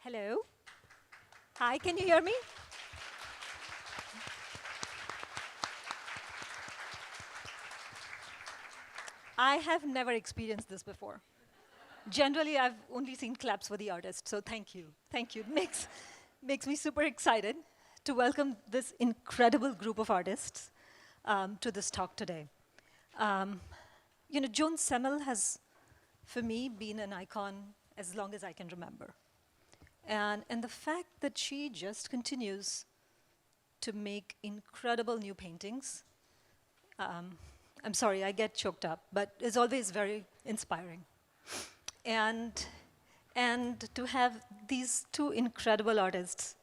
Hello. Hi, can you hear me? I have never experienced this before. Generally, I've only seen claps for the artist, so thank you. Thank you. It makes me super excited to welcome this incredible group of artists to this talk today. Um, Joan Semmel has, for me, been an icon as long as I can remember. And the fact that she just continues to make incredible new paintings, I'm sorry, I get choked up, but it's always very inspiring. And to have these two incredible artists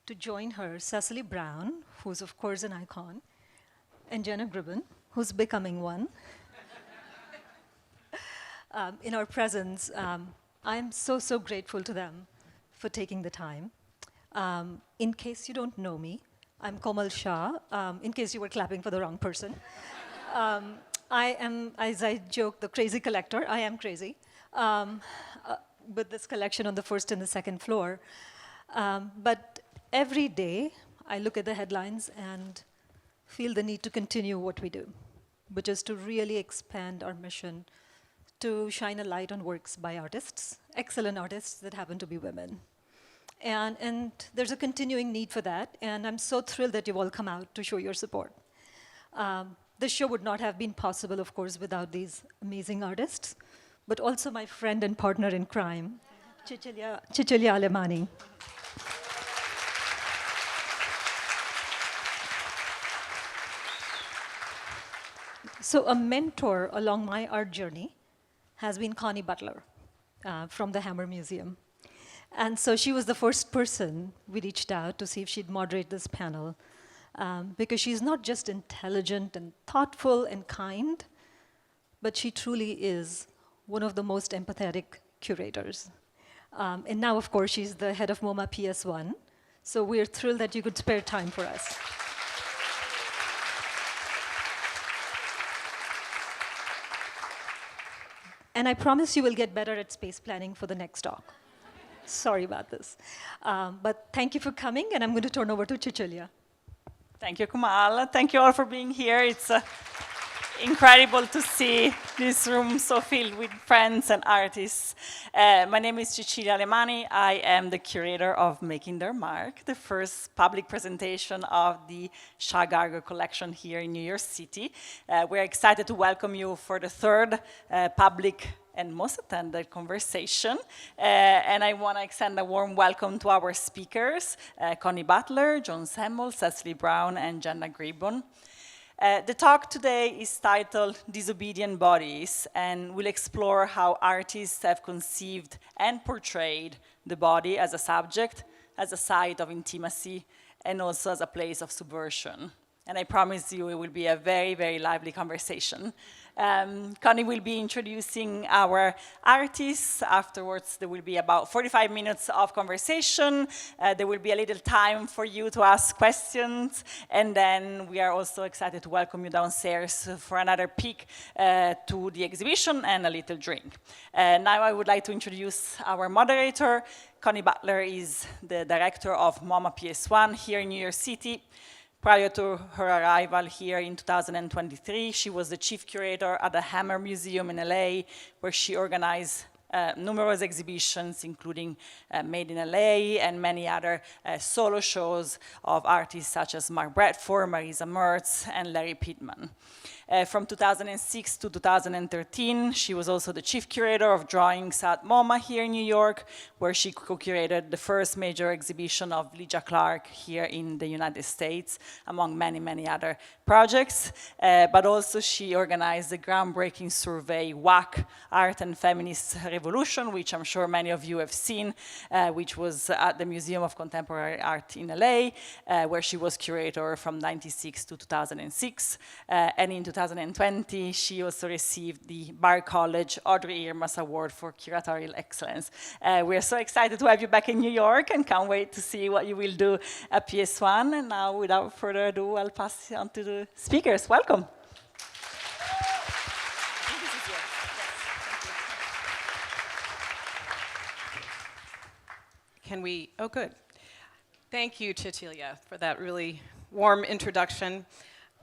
to join her, Cecily Brown, who's of course an icon, and Jenna Gribbon, who's becoming one, in our presence, I'm so grateful to them for taking the time. In case you don't know me, I'm Komal Shah, in case you were clapping for the wrong person. I am, as I joke, the crazy collector. I am crazy, with this collection on the first and the second floor. But every day, I look at the headlines and feel the need to continue what we do, which is to really expand our mission to shine a light on works by artists, excellent artists that happen to be women. And there's a continuing need for that, and I'm so thrilled that you've all come out to show your support. This show would not have been possible, of course, without these amazing artists, but also my friend and partner in crime, Cecily Alemani. So a mentor along my art journey has been Connie Butler from the Hammer Museum. And so she was the first person we reached out to see if she'd moderate this panel, because she's not just intelligent and thoughtful and kind, but she truly is one of the most empathetic curators. And now, of course, she's the head of MoMA PS1, so we're thrilled that you could spare time for us. And I promise you will get better at space planning for the next talk. Sorry about this. But thank you for coming, and I'm going to turn over to Cecilia. Thank you, Kamal. Thank you all for being here. It's incredible to see this room so filled with friends and artists. My name is Cecily Alemani. I am the curator of Making Their Mark, the first public presentation of the Shah Garg collection here in New York City. We're excited to welcome you for the third public and most attended conversation. And I want to extend a warm welcome to our speakers, Connie Butler, Joan Semmel, Cecily Brown, and Jenna Gribbon. The talk today is titled Disobedient Bodies, and will explore how artists have conceived and portrayed the body as a subject, as a site of intimacy, and also as a place of subversion. And I promise you it will be a very lively conversation. Connie will be introducing our artists. Afterwards, there will be about 45 minutes of conversation. There will be a little time for you to ask questions. And then we are also excited to welcome you downstairs for another peek to the exhibition and a little drink. Now I would like to introduce our moderator. Connie Butler is the director of MoMA PS1 here in New York City. Prior to her arrival here in 2023, she was the chief curator at the Hammer Museum in LA, where she organized numerous exhibitions, including Made in LA and many other solo shows of artists such as Mark Bradford, Marisa Mertz, and Larry Pittman. From 2006 to 2013, she was also the chief curator of drawings at MoMA here in New York, where she co-curated the first major exhibition of Lygia Clark here in the United States, among many other projects. But also she organized the groundbreaking survey, WAC, Art and Feminist Revolution, which I'm sure many of you have seen, which was at the Museum of Contemporary Art in LA, where she was curator from 1996 to 2006. And in 2020, she also received the Bar College Audrey Irmas Award for Curatorial Excellence. We're so excited to have you back in New York and can't wait to see what you will do at PS1. And now, without further ado, I'll pass it on to the speakers. Welcome. Can we, oh good. Thank you, Cecilia, for that really warm introduction.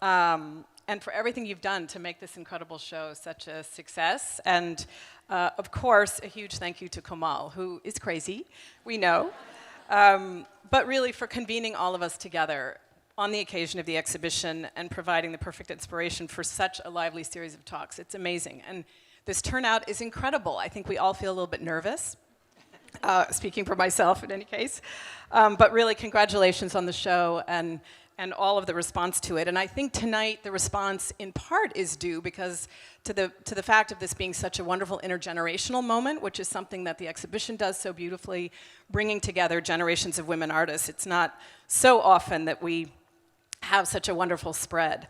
And for everything you've done to make this incredible show such a success. And of course, a huge thank you to Kamal, who is crazy, we know. But really for convening all of us together on the occasion of the exhibition and providing the perfect inspiration for such a lively series of talks. It's amazing. And this turnout is incredible. I think we all feel a little bit nervous, speaking for myself in any case. But really, congratulations on the show and all of the response to it. And I think tonight the response in part is due because to the fact of this being such a wonderful intergenerational moment, which is something that the exhibition does so beautifully, bringing together generations of women artists. It's not so often that we have such a wonderful spread.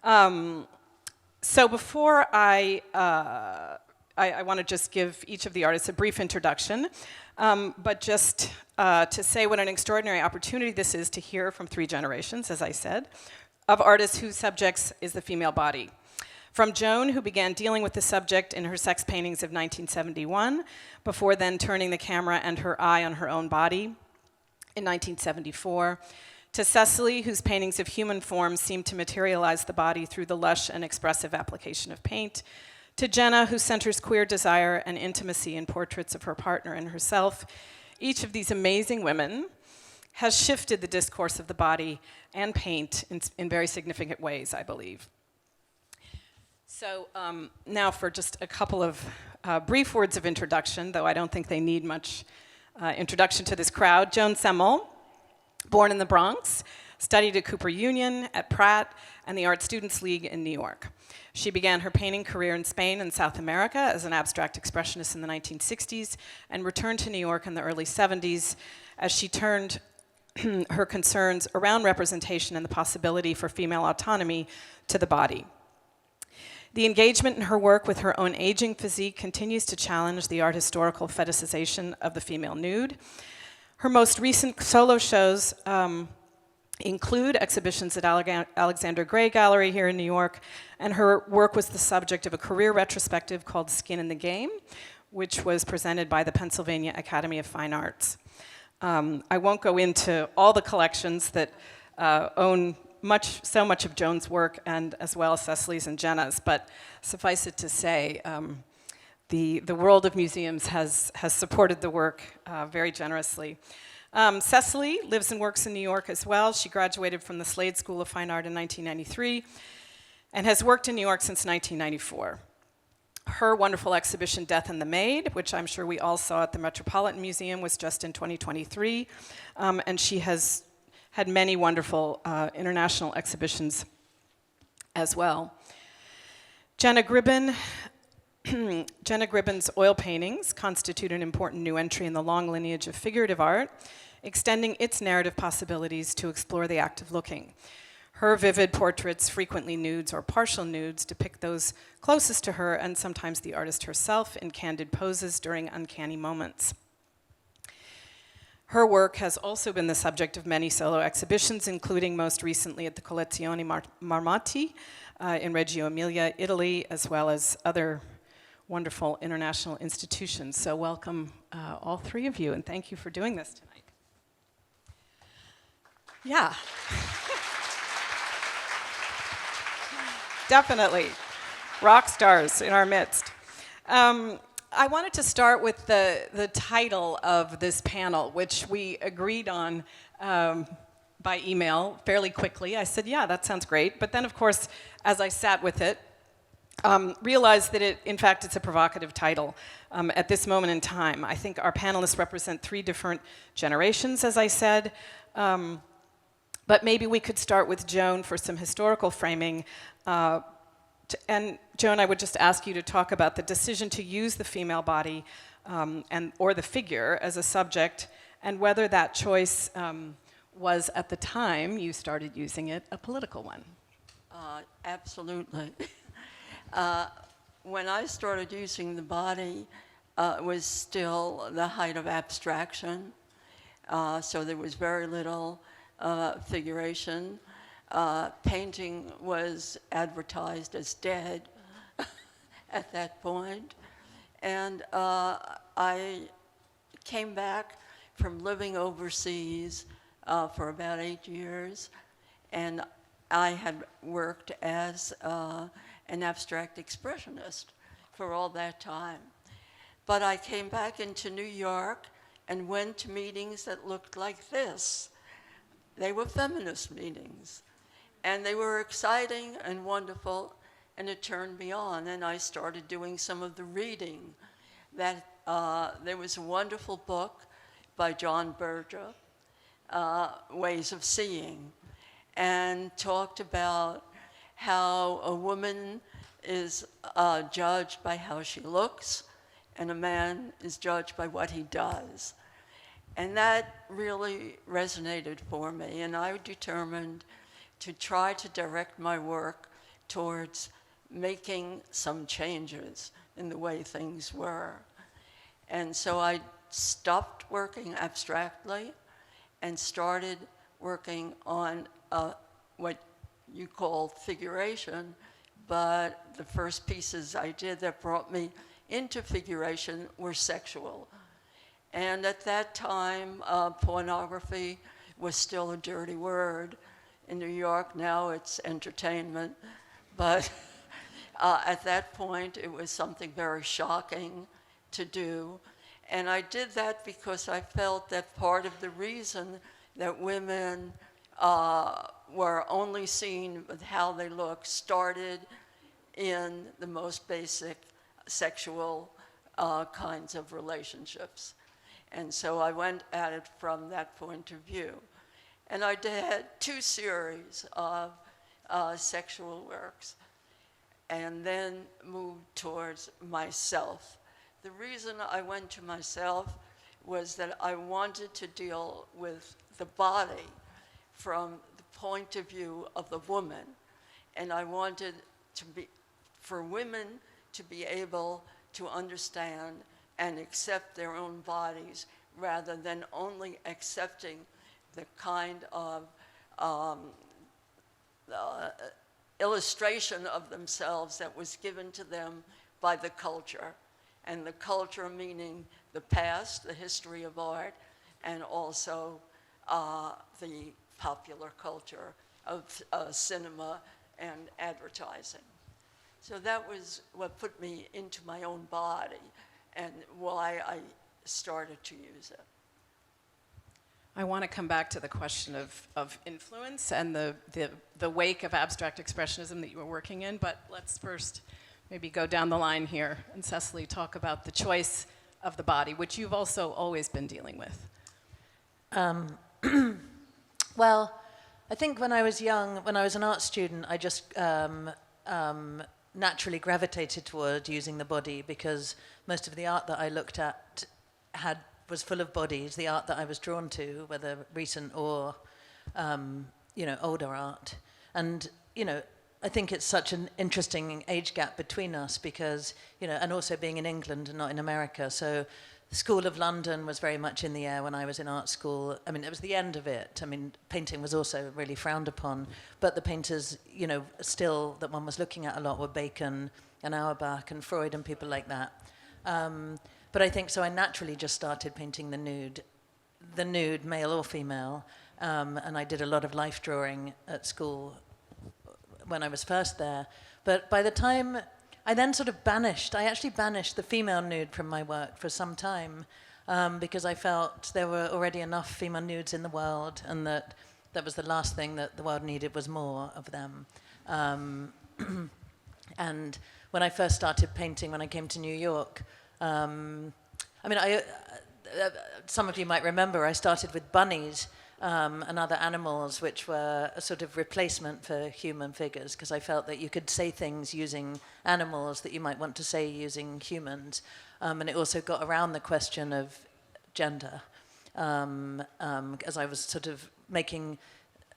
So before I want to just give each of the artists a brief introduction, but just to say what an extraordinary opportunity this is to hear from 3 generations, as I said, of artists whose subjects is the female body. From Joan, who began dealing with the subject in her sex paintings of 1971, before then turning the camera and her eye on her own body in 1974, to Cecily, whose paintings of human forms seem to materialize the body through the lush and expressive application of paint, to Jenna, who centers queer desire and intimacy in portraits of her partner and herself. Each of these amazing women has shifted the discourse of the body and paint in very significant ways, I believe. So now for just a couple of brief words of introduction, though I don't think they need much introduction to this crowd. Joan Semmel, born in the Bronx, studied at Cooper Union, at Pratt, and the Art Students League in New York. She began her painting career in Spain and South America as an abstract expressionist in the 1960s and returned to New York in the early 70s as she turned her concerns around representation and the possibility for female autonomy to the body. The engagement in her work with her own aging physique continues to challenge the art historical fetishization of the female nude. Her most recent solo shows include exhibitions at Alexander Gray Gallery here in New York, and her work was the subject of a career retrospective called Skin in the Game, which was presented by the Pennsylvania Academy of Fine Arts. I won't go into all the collections that own so much of Joan's work, and as well as Cecily's and Jenna's, but suffice it to say, the world of museums has supported the work very generously. Cecily lives and works in New York as well. She graduated from the Slade School of Fine Art in 1993 and has worked in New York since 1994. Her wonderful exhibition, Death and the Maid, which I'm sure we all saw at the Metropolitan Museum, was just in 2023, and she has had many wonderful international exhibitions as well. Jenna Gribbon, Jenna Gribbon's oil paintings constitute an important new entry in the long lineage of figurative art, extending its narrative possibilities to explore the act of looking. Her vivid portraits, frequently nudes or partial nudes, depict those closest to her and sometimes the artist herself in candid poses during uncanny moments. Her work has also been the subject of many solo exhibitions, including most recently at the Collezioni Marmotti in Reggio Emilia, Italy, as well as other wonderful international institutions. So welcome all 3 of you, and thank you for doing this tonight. Yeah. Definitely. Rock stars in our midst. I wanted to start with the title of this panel, which we agreed on by email fairly quickly. I said, yeah, that sounds great. But then, of course, as I sat with it, realized that in fact, it's a provocative title at this moment in time. I think our panelists represent 3 different generations, as I said. But maybe we could start with Joan for some historical framing. And Joan, I would just ask you to talk about the decision to use the female body or the figure as a subject, and whether that choice was, at the time you started using it, a political one. Absolutely. When I started using the body, it was still the height of abstraction, so there was very little figuration. Painting was advertised as dead at that point. And I came back from living overseas for about 8 years, and I had worked as an abstract expressionist for all that time. But I came back into New York and went to meetings that looked like this. They were feminist meetings, and they were exciting and wonderful, and it turned me on, and I started doing some of the reading. There was a wonderful book by John Berger, Ways of Seeing, and talked about how a woman is judged by how she looks, and a man is judged by what he does. And that really resonated for me, and I determined to try to direct my work towards making some changes in the way things were. And so I stopped working abstractly and started working on what you call figuration, but the first pieces I did that brought me into figuration were sexual. And at that time, pornography was still a dirty word. In New York now it's entertainment, but at that point it was something very shocking to do. And I did that because I felt that part of the reason that women were only seen with how they look started in the most basic sexual kinds of relationships. And so I went at it from that point of view. And I did 2 series of sexual works, and then moved towards myself. The reason I went to myself was that I wanted to deal with the body from the point of view of the woman. And I wanted for women to be able to understand and accept their own bodies rather than only accepting the kind of illustration of themselves that was given to them by the culture. And the culture meaning the past, the history of art, and also the popular culture of cinema and advertising. So that was what put me into my own body and why I started to use it. I want to come back to the question of influence and the wake of abstract expressionism that you were working in, but let's first maybe go down the line here and Cecily talk about the choice of the body, which you've also always been dealing with. Well, I think when I was young, when I was an art student, I just naturally gravitated toward using the body because most of the art that I looked at was full of bodies, the art that I was drawn to, whether recent or, older art. And, I think it's such an interesting age gap between us because, and also being in England and not in America. So the School of London was very much in the air when I was in art school. I mean, it was the end of it. I mean, painting was also really frowned upon. But the painters, still that one was looking at a lot were Bacon and Auerbach and Freud and people like that. But I think so I naturally just started painting the nude, male or female. And I did a lot of life drawing at school when I was first there. But by the time I then sort of I actually banished the female nude from my work for some time because I felt there were already enough female nudes in the world and that was the last thing that the world needed was more of them. And when I first started painting, when I came to New York, some of you might remember I started with bunnies and other animals, which were a sort of replacement for human figures, because I felt that you could say things using animals that you might want to say using humans. And it also got around the question of gender, as I was sort of making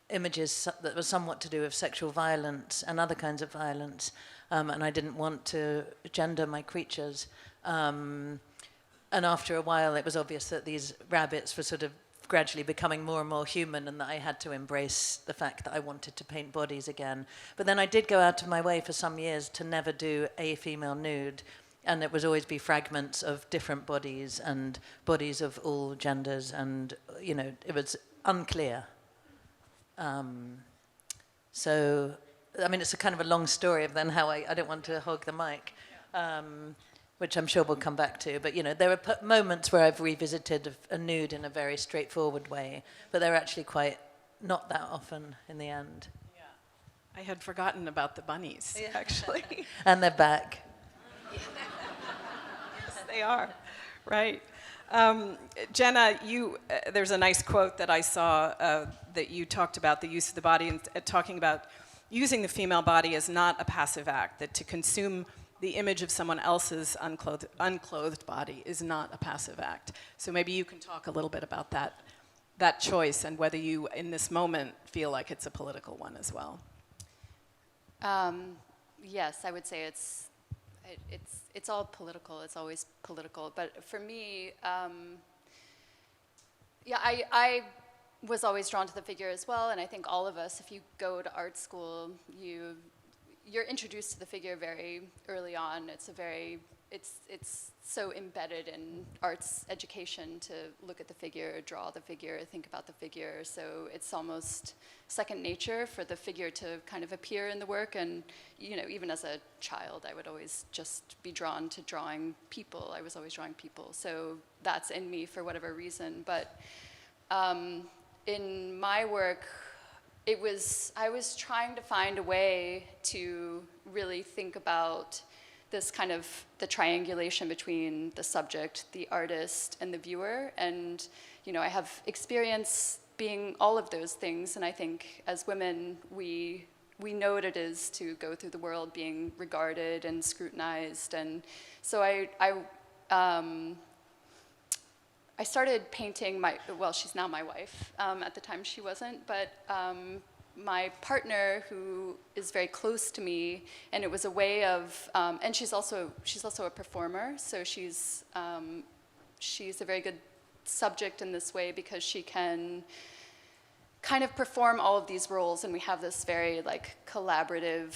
images that were somewhat to do with sexual violence and other kinds of violence, and I didn't want to gender my creatures. And after a while, it was obvious that these rabbits were sort of gradually becoming more and more human and that I had to embrace the fact that I wanted to paint bodies again. But then I did go out of my way for some years to never do a female nude. and it would always be fragments of different bodies and bodies of all genders, and it was unclear. So, I mean, it's a kind of a long story of then how I don't want to hog the mic, which I'm sure we'll come back to. But, there are moments where I've revisited a nude in a very straightforward way, but they're actually quite not that often in the end. Yeah. I had forgotten about the bunnies, actually. And they're back. Yes, they are. Right. Jenna, there's a nice quote that I saw that you talked about the use of the body and talking about using the female body as not a passive act, that to consume the image of someone else's unclothed body is not a passive act. So maybe you can talk a little bit about that choice and whether you, in this moment, feel like it's a political one as well. Yes, I would say it's all political. It's always political. But for me, I was always drawn to the figure as well. And I think all of us, if you go to art school, you're introduced to the figure very early on. It's so embedded in arts education to look at the figure, draw the figure, think about the figure. So it's almost second nature for the figure to kind of appear in the work. And even as a child, I would always just be drawn to drawing people. I was always drawing people. So that's in me for whatever reason. But in my work, I was trying to find a way to really think about this kind of the triangulation between the subject, the artist, and the viewer. And I have experience being all of those things, and I think as women, we know what it is to go through the world being regarded and scrutinized. And so I started painting she's now my wife. At the time she wasn't, but my partner, who is very close to me, and it was a way of, and she's also a performer, so she's a very good subject in this way because she can kind of perform all of these roles, and we have this very collaborative,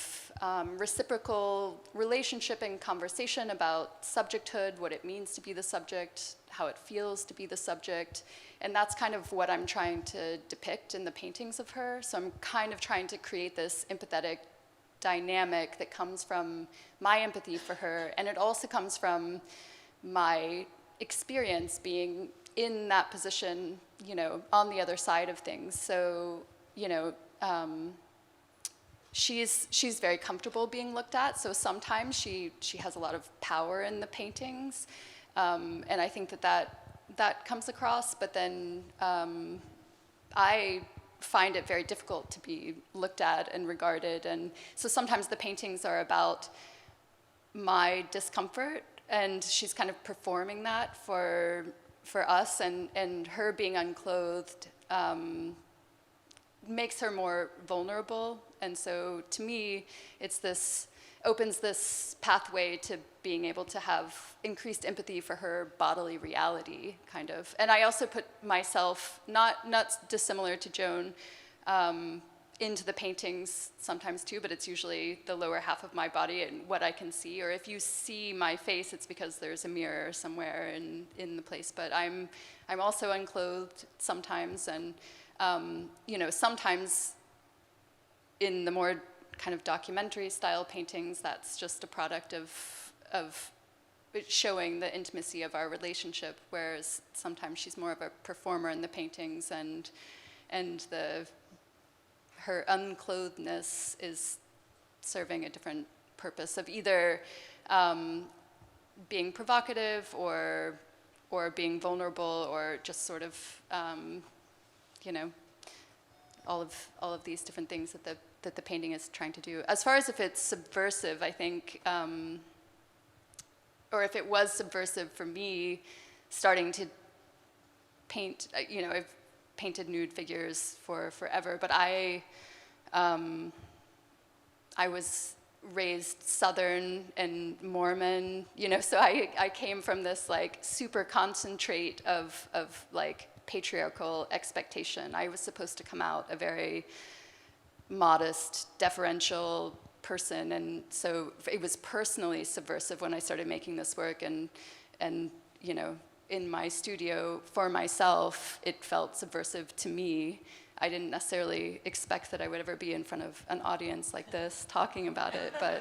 reciprocal relationship and conversation about subjecthood, what it means to be the subject, how it feels to be the subject. And that's kind of what I'm trying to depict in the paintings of her. So I'm kind of trying to create this empathetic dynamic that comes from my empathy for her, and it also comes from my experience being in that position, on the other side of things. So, she's very comfortable being looked at. So sometimes she has a lot of power in the paintings, and I think that comes across. But then I find it very difficult to be looked at and regarded, and so sometimes the paintings are about my discomfort, and she's kind of performing that for us, and her being unclothed makes her more vulnerable. And so to me, opens this pathway to being able to have increased empathy for her bodily reality, kind of. And I also put myself, not dissimilar to Joan, into the paintings sometimes too, but it's usually the lower half of my body and what I can see. Or if you see my face, it's because there's a mirror somewhere in the place. But I'm also unclothed sometimes, and sometimes in the more kind of documentary style paintings, that's just a product of showing the intimacy of our relationship, whereas sometimes she's more of a performer in the paintings, and her unclothedness is serving a different purpose of either being provocative or being vulnerable, or just sort of all of these different things that the painting is trying to do. As far as if it's subversive, I think, or if it was subversive for me, starting to paint, I've painted nude figures for forever, but I was raised Southern and Mormon, so I came from this super concentrate of patriarchal expectation. I was supposed to come out a very modest, deferential person, and so it was personally subversive when I started making this work, and you know, in my studio for myself, it felt subversive to me. I didn't necessarily expect that I would ever be in front of an audience like this talking about it, but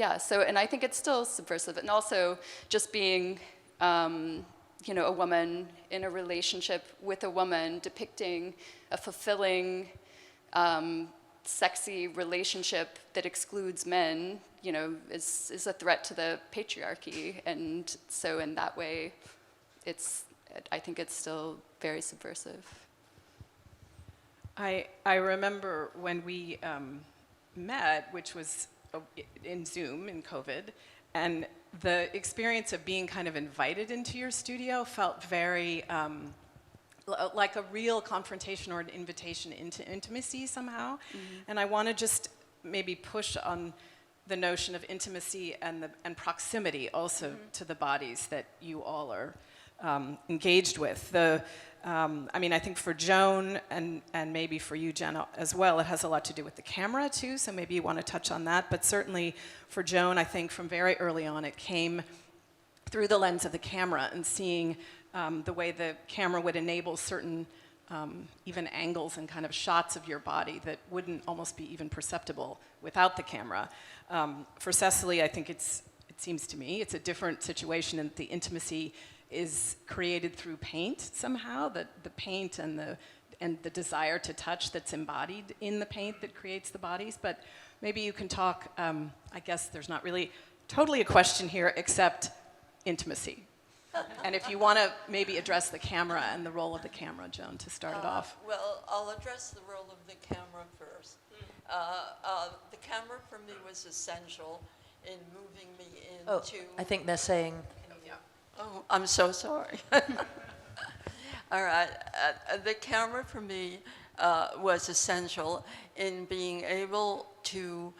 yeah, so, and I think it's still subversive, and also just being, you know, a woman in a relationship with a woman, depicting a fulfilling, sexy relationship that excludes men, you know, is a threat to the patriarchy. And so in that way, I think it's still very subversive. I remember when we met, which was in Zoom in COVID, and the experience of being kind of invited into your studio felt very like a real confrontation or an invitation into intimacy somehow. Mm-hmm. And I want to just maybe push on the notion of intimacy and proximity also mm-hmm. to the bodies that you all are engaged with. I mean, I think for Joan and maybe for you, Jenna, as well, it has a lot to do with the camera too, so maybe you want to touch on that. But certainly for Joan, I think from very early on, it came through the lens of the camera and seeing the way the camera would enable certain even angles and kind of shots of your body that wouldn't almost be even perceptible without the camera. For Cecily, I think it seems to me, it's a different situation, and the intimacy is created through paint somehow, the paint and the desire to touch that's embodied in the paint that creates the bodies. But maybe you can talk, I guess there's not really totally a question here except intimacy. And if you want to maybe address the camera and the role of the camera, Joan, to start it off. Well, I'll address the role of the camera first. The camera for me was essential in moving me into... I think they're saying... Oh, I'm so sorry. All right. The camera for me was essential in being able to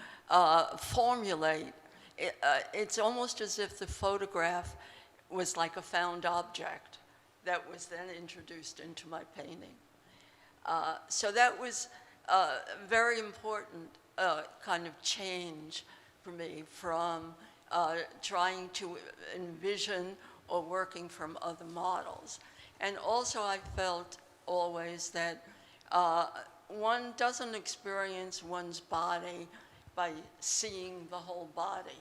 formulate. It's almost as if the photograph was like a found object that was then introduced into my painting. So that was a very important kind of change for me from trying to envision or working from other models. And also I felt always that one doesn't experience one's body by seeing the whole body.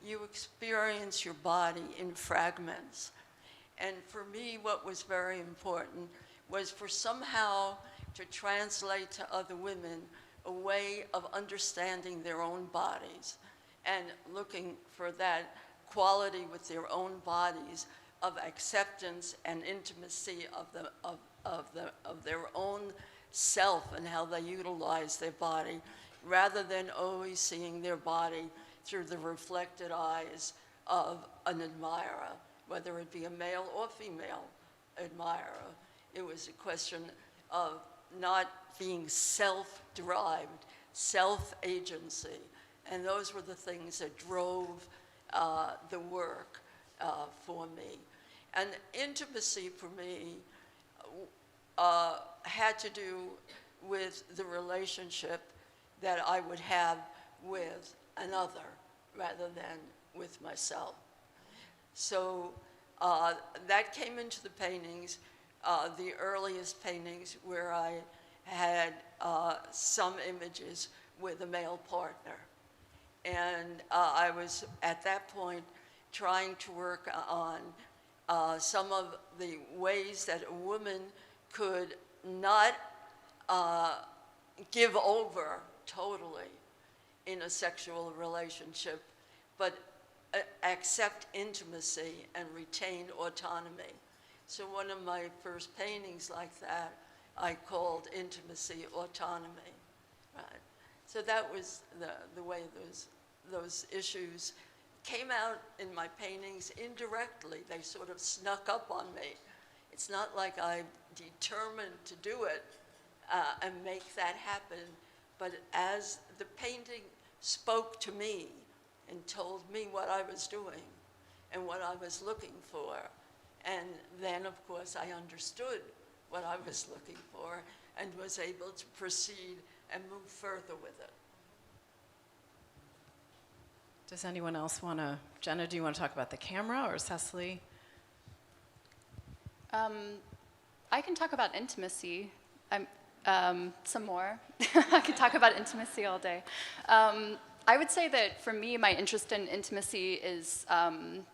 You experience your body in fragments. And for me, what was very important was for somehow to translate to other women a way of understanding their own bodies and looking for that quality with their own bodies of acceptance and intimacy of their own self and how they utilize their body, rather than always seeing their body through the reflected eyes of an admirer, whether it be a male or female admirer. It was a question of not being self-derived, self-agency, and those were the things that drove the work for me. And intimacy for me had to do with the relationship that I would have with another rather than with myself. So that came into the paintings, the earliest paintings where I had some images with a male partner. And I was, at that point, trying to work on some of the ways that a woman could not give over totally in a sexual relationship, but accept intimacy and retain autonomy. So one of my first paintings like that, I called Intimacy Autonomy. Right? So that was the way those issues came out in my paintings indirectly. They sort of snuck up on me. It's not like I determined to do it and make that happen, but as the painting spoke to me and told me what I was doing and what I was looking for, and then of course I understood what I was looking for and was able to proceed and move further with it. Does anyone else want to, Jenna, do you want to talk about the camera, or Cecily? I can talk about intimacy. Some more. I could talk about intimacy all day. I would say that for me, my interest in intimacy is, I'm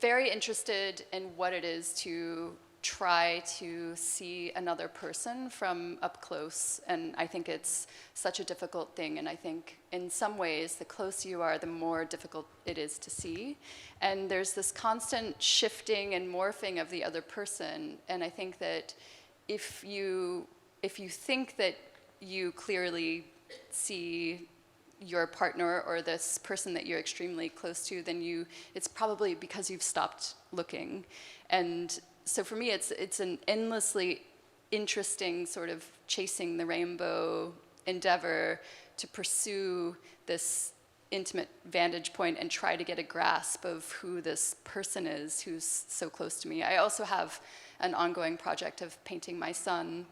very interested in what it is to try to see another person from up close. And I think it's such a difficult thing. And I think in some ways, the closer you are, the more difficult it is to see. And there's this constant shifting and morphing of the other person. And I think that if you think that you clearly see your partner or this person that you're extremely close to, then it's probably because you've stopped looking. And so for me, it's an endlessly interesting sort of chasing the rainbow endeavor to pursue this intimate vantage point and try to get a grasp of who this person is who's so close to me. I also have an ongoing project of painting my son.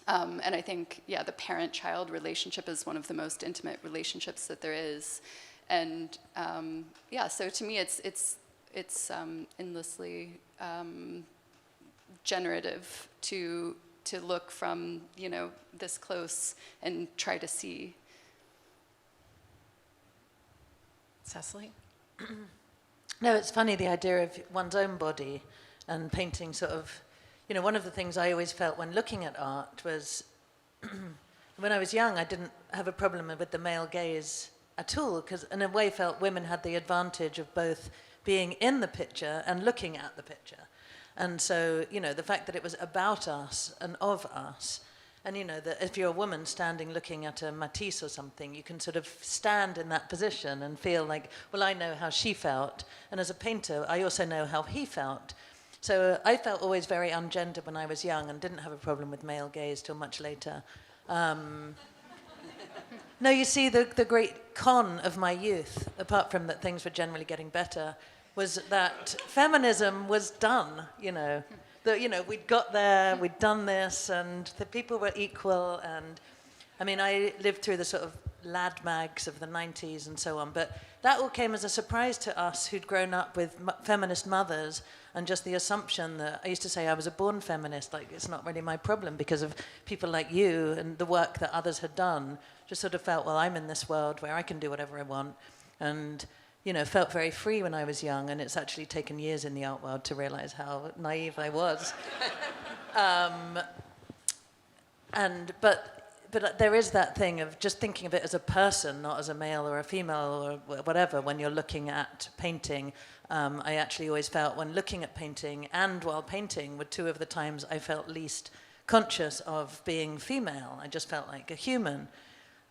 And I think, yeah, the parent-child relationship is one of the most intimate relationships that there is. And yeah, so to me, it's endlessly generative to look from, this close and try to see. Cecily? No, it's funny, the idea of one's own body and painting sort of, one of the things I always felt when looking at art was, when I was young, I didn't have a problem with the male gaze at all, because in a way felt women had the advantage of both being in the picture and looking at the picture. And so, the fact that it was about us and of us, and that if you're a woman standing looking at a Matisse or something, you can sort of stand in that position and feel like, well, I know how she felt, and as a painter, I also know how he felt. So I felt always very ungendered when I was young and didn't have a problem with male gaze till much later. No, you see, the great con of my youth, apart from that things were generally getting better, was that feminism was done, That, we'd got there, we'd done this, and the people were equal. And I mean, I lived through the sort of lad mags of the 90s and so on, but that all came as a surprise to us who'd grown up with feminist mothers, and just the assumption that I used to say I was a born feminist, like it's not really my problem because of people like you and the work that others had done. Just sort of felt, well, I'm in this world where I can do whatever I want, and felt very free when I was young, and it's actually taken years in the art world to realize how naive I was. But there is that thing of just thinking of it as a person, not as a male or a female or whatever, when you're looking at painting. I actually always felt when looking at painting and while painting were two of the times I felt least conscious of being female. I just felt like a human,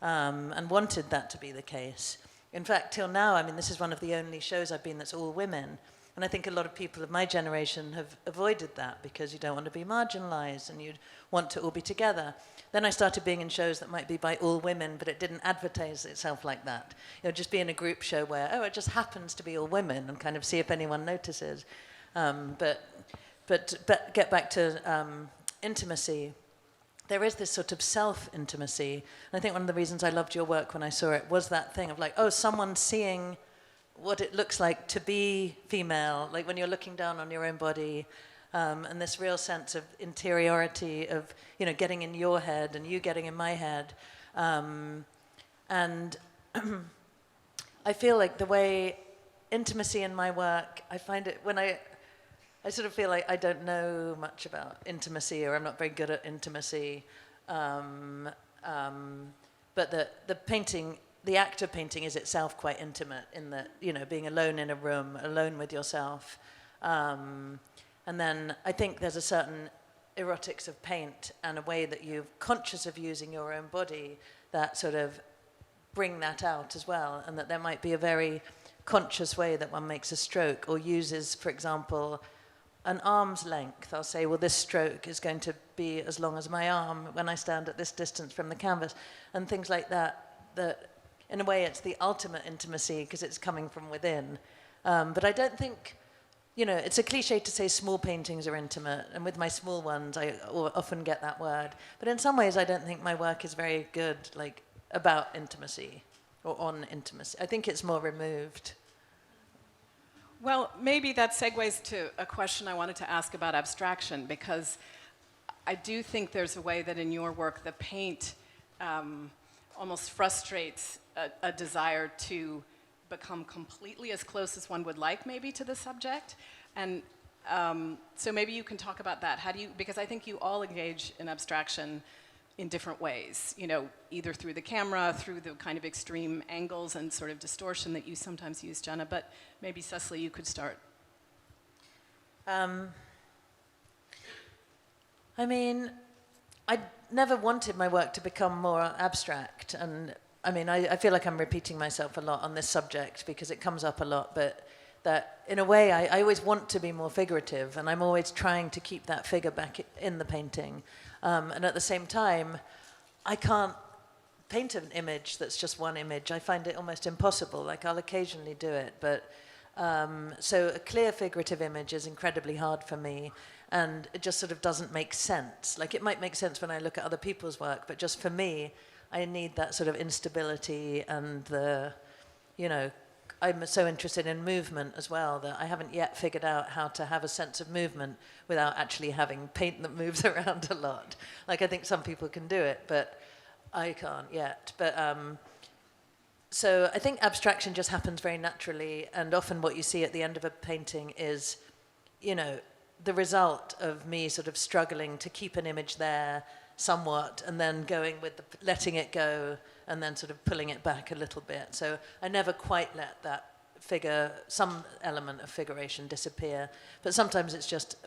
and wanted that to be the case. In fact, till now, I mean, this is one of the only shows I've been that's all women. And I think a lot of people of my generation have avoided that because you don't want to be marginalized and you'd want to all be together. Then I started being in shows that might be by all women, but it didn't advertise itself like that. Just be in a group show where, it just happens to be all women, and kind of see if anyone notices. But get back to intimacy. There is this sort of self-intimacy. And I think one of the reasons I loved your work when I saw it was that thing of like, someone seeing what it looks like to be female, like when you're looking down on your own body, and this real sense of interiority of, getting in your head and you getting in my head. And I feel like the way intimacy in my work, I find it when I sort of feel like I don't know much about intimacy, or I'm not very good at intimacy. But the painting, the act of painting is itself quite intimate in that, being alone in a room, alone with yourself. And then I think there's a certain erotics of paint and a way that you're conscious of using your own body that sort of bring that out as well. And that there might be a very conscious way that one makes a stroke or uses, for example, an arm's length. I'll say, well, this stroke is going to be as long as my arm when I stand at this distance from the canvas, and things like that, that in a way it's the ultimate intimacy because it's coming from within. But I don't think, it's a cliche to say small paintings are intimate, and with my small ones I often get that word. But in some ways I don't think my work is very good, like, about intimacy. or on intimacy. I think it's more removed. Well, maybe that segues to a question I wanted to ask about abstraction, because I do think there's a way that in your work the paint almost frustrates a desire to become completely as close as one would like maybe to the subject. And so maybe you can talk about that. How do you, because I think you all engage in abstraction in different ways, you know, either through the camera, through the kind of extreme angles and sort of distortion that you sometimes use, Jenna, but maybe Cecily, you could start. I mean, I never wanted my work to become more abstract, and I mean, I feel like I'm repeating myself a lot on this subject because it comes up a lot, but that in a way I always want to be more figurative, and I'm always trying to keep that figure back in the painting. And at the same time, I can't paint an image that's just one image. I find it almost impossible. Like, I'll occasionally do it, but so a clear figurative image is incredibly hard for me, and it just sort of doesn't make sense. Like, it might make sense when I look at other people's work, but just for me, I need that sort of instability and the, you know, I'm so interested in movement as well that I haven't yet figured out how to have a sense of movement without actually having paint that moves around a lot. Like, I think some people can do it, but I can't yet. But so I think abstraction just happens very naturally, and often what you see at the end of a painting is, you know, the result of me sort of struggling to keep an image there somewhat, and then going with the, letting it go, and then sort of pulling it back a little bit. So I never quite let that figure, some element of figuration disappear. But sometimes it's just,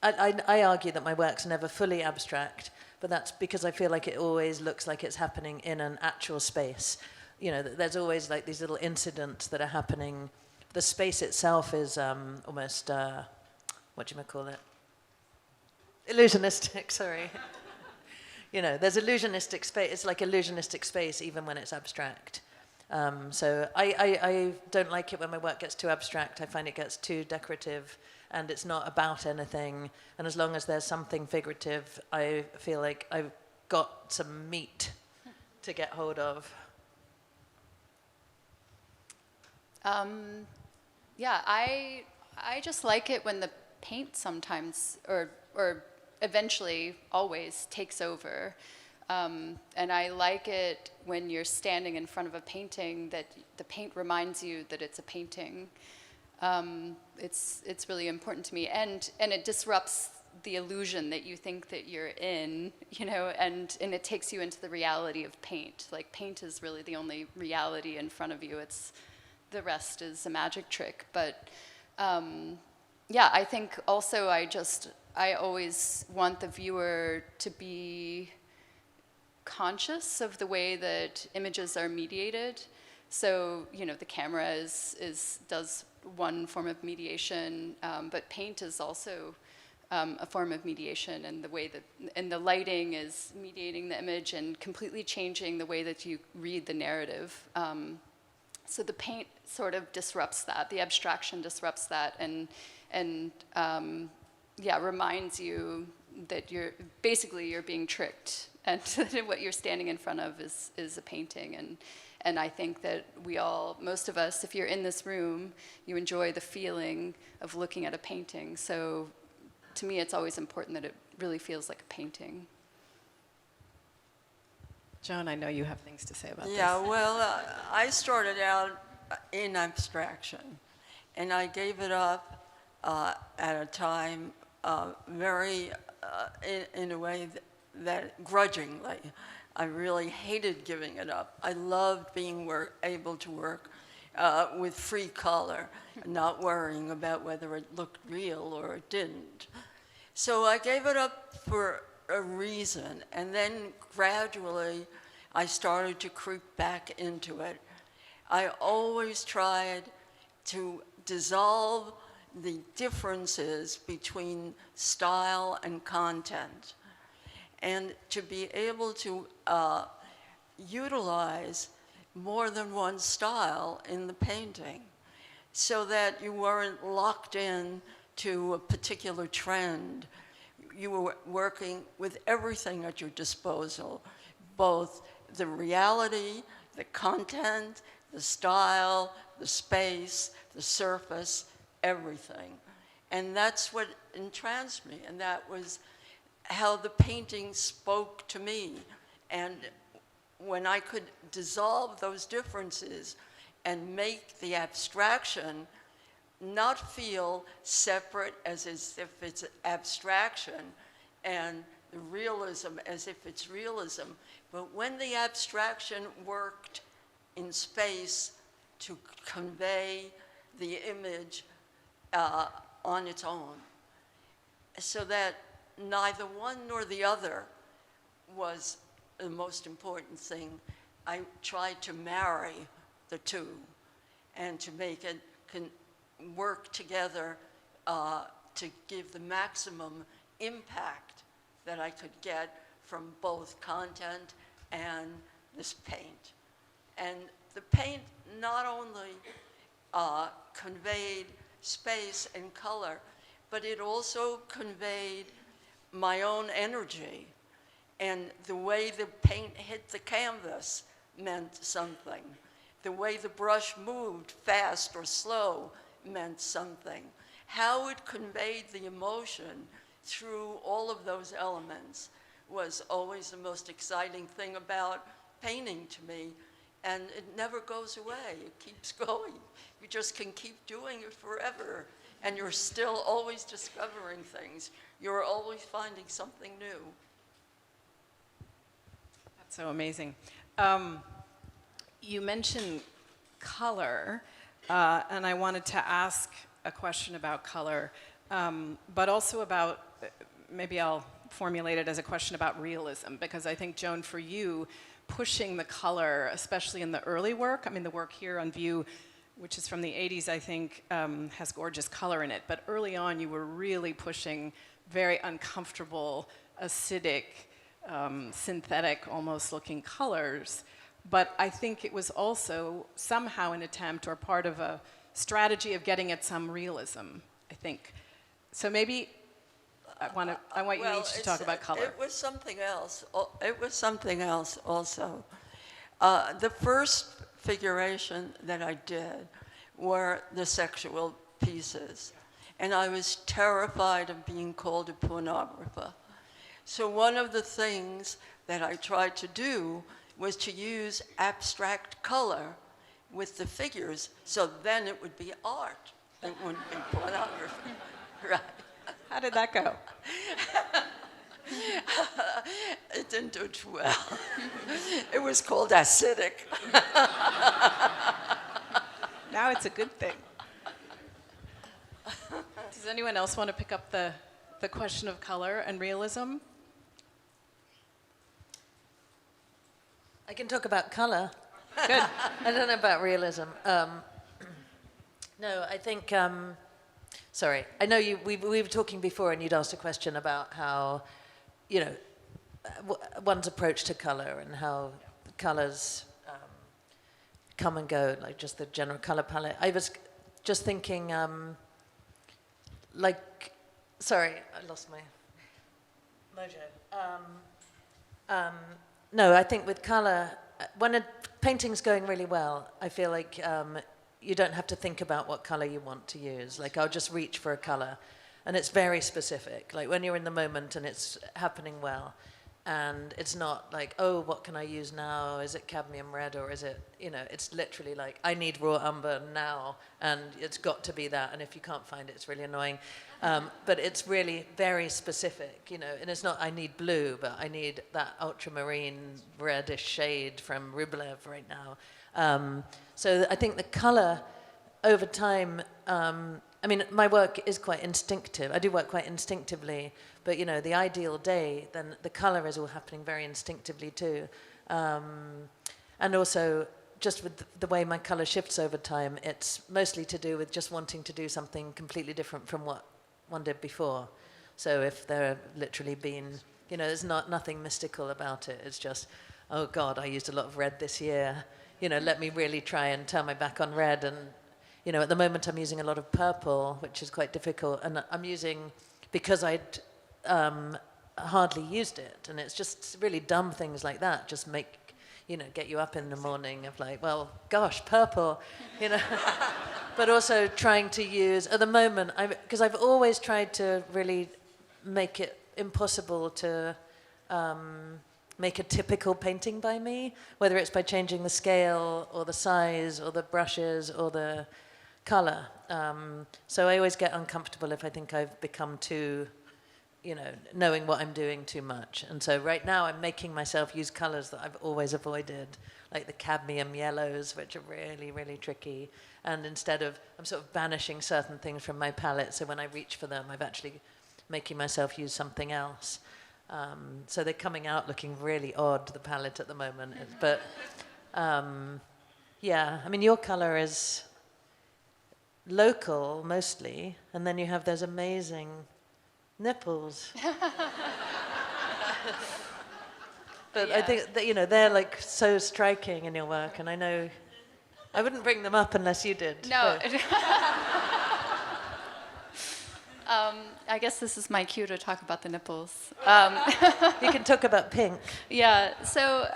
I argue that my work's never fully abstract, but that's because I feel like it always looks like it's happening in an actual space. You know, there's always like these little incidents that are happening. The space itself is almost, what do you call it? Illusionistic, sorry. You know, there's illusionistic space. It's like illusionistic space even when it's abstract. So I don't like it when my work gets too abstract. I find it gets too decorative, and it's not about anything. And as long as there's something figurative, I feel like I've got some meat to get hold of. Yeah, I just like it when the paint sometimes, or eventually always takes over. And I like it when you're standing in front of a painting that the paint reminds you that it's a painting. It's really important to me, and it disrupts the illusion that you think that you're in, you know, and it takes you into the reality of paint. Like, paint is really the only reality in front of you. The rest is a magic trick. But yeah, I think also I always want the viewer to be conscious of the way that images are mediated. So, you know, the camera does one form of mediation, but paint is also a form of mediation, and the way that, and the lighting is mediating the image and completely changing the way that you read the narrative. So the paint sort of disrupts that, the abstraction disrupts that, and yeah, reminds you that you're being tricked, and what you're standing in front of is a painting. And I think that most of us, if you're in this room, you enjoy the feeling of looking at a painting. So to me, it's always important that it really feels like a painting. Joan, I know you have things to say about this. Yeah, well, I started out in abstraction, and I gave it up at a time in a way that grudgingly. I really hated giving it up. I loved being able to work with free color, not worrying about whether it looked real or it didn't. So I gave it up for a reason, and then gradually I started to creep back into it. I always tried to dissolve the differences between style and content, and to be able to utilize more than one style in the painting, so that you weren't locked in to a particular trend. You were working with everything at your disposal, both the reality, the content, the style, the space, the surface, everything. And that's what entranced me, and that was how the painting spoke to me. And when I could dissolve those differences and make the abstraction not feel separate as if it's abstraction and the realism as if it's realism, but when the abstraction worked in space to convey the image on its own, so that neither one nor the other was the most important thing. I tried to marry the two and to make it work together to give the maximum impact that I could get from both content and this paint. And the paint not only conveyed space and color, but it also conveyed my own energy. And the way the paint hit the canvas meant something. The way the brush moved, fast or slow, meant something. How it conveyed the emotion through all of those elements was always the most exciting thing about painting to me. And it never goes away. It keeps going. You just can keep doing it forever. And you're still always discovering things. You're always finding something new. That's so amazing. You mentioned color, and I wanted to ask a question about color, but also about, maybe I'll formulate it as a question about realism, because I think, Joan, for you, pushing the color, especially in the early work, I mean, the work here on view, which is from the 80s, I think, has gorgeous color in it, but early on you were really pushing very uncomfortable, acidic, synthetic, almost looking colors. But I think it was also somehow an attempt or part of a strategy of getting at some realism, I think. So maybe I want you each to talk about color. It was something else. It was something else also. The first figuration that I did were the sexual pieces. And I was terrified of being called a pornographer. So one of the things that I tried to do was to use abstract color with the figures, so then it would be art. It wouldn't be pornography, right? How did that go? It didn't do too well. It was called acidic. Now it's a good thing. Does anyone else want to pick up the question of color and realism? I can talk about color. Good. I don't know about realism. No, I think, sorry, I know we were talking before and you'd asked a question about how, you know, one's approach to color and how colors come and go, like just the general color palette. I was just thinking, sorry, I lost my mojo. No, I think with color, when a painting's going really well, I feel like you don't have to think about what color you want to use. Like, I'll just reach for a color, and it's very specific. Like, when you're in the moment and it's happening well, and it's not like, oh, what can I use now? Is it cadmium red, or is it, you know, it's literally like, I need raw umber now, and it's got to be that, and if you can't find it, it's really annoying. But it's really very specific, you know, and it's not, I need blue, but I need that ultramarine reddish shade from Rublev right now. So I think the color over time, I mean, my work is quite instinctive. I do work quite instinctively, but, you know, the ideal day, then the color is all happening very instinctively too. And also, just with the way my color shifts over time, it's mostly to do with just wanting to do something completely different from what one did before. So if there literally been, you know, there's nothing mystical about it. It's just, oh God, I used a lot of red this year. You know, let me really try and turn my back on red. And, you know, at the moment I'm using a lot of purple, which is quite difficult. And I'm using, because I'd hardly used it. And it's just really dumb things like that just make get you up in the morning of like, well, gosh, purple, But also trying to use, at the moment, because I've always tried to really make it impossible to make a typical painting by me, whether it's by changing the scale or the size or the brushes or the color. So I always get uncomfortable if I think I've become too, knowing what I'm doing too much. And so right now I'm making myself use colors that I've always avoided, like the cadmium yellows, which are really, really tricky. And instead of, I'm sort of banishing certain things from my palette, so when I reach for them, I'm actually making myself use something else. So they're coming out looking really odd, the palette at the moment. But yeah, I mean, your color is local mostly, and then you have those amazing nipples. But I think that, they're like so striking in your work, and I know I wouldn't bring them up unless you did. No. I guess this is my cue to talk about the nipples. You can talk about pink. Yeah. So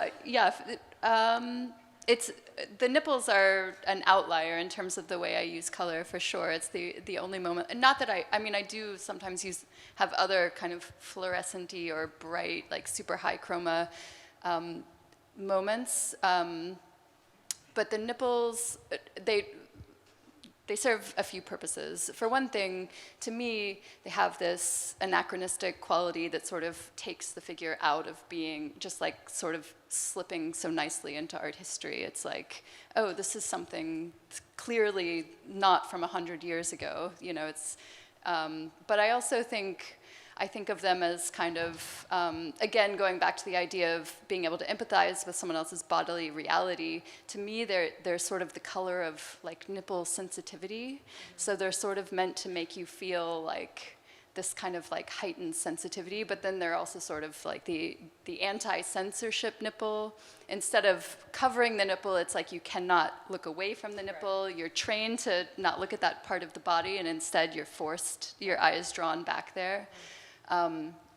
it's the nipples are an outlier in terms of the way I use color, for sure. It's the only moment, and not that I do sometimes have other kind of fluorescent-y or bright, like super high chroma moments. But the nipples, they serve a few purposes. For one thing, to me, they have this anachronistic quality that sort of takes the figure out of being just like sort of slipping so nicely into art history. It's like, oh, this is something clearly not from 100 years ago. But I also think of them as kind of, again, going back to the idea of being able to empathize with someone else's bodily reality. To me, they're sort of the color of like nipple sensitivity. So they're sort of meant to make you feel like this kind of like heightened sensitivity, but then they're also sort of like the anti-censorship nipple. Instead of covering the nipple, it's like you cannot look away from the nipple. Right. You're trained to not look at that part of the body, and instead you're forced, your eyes drawn back there.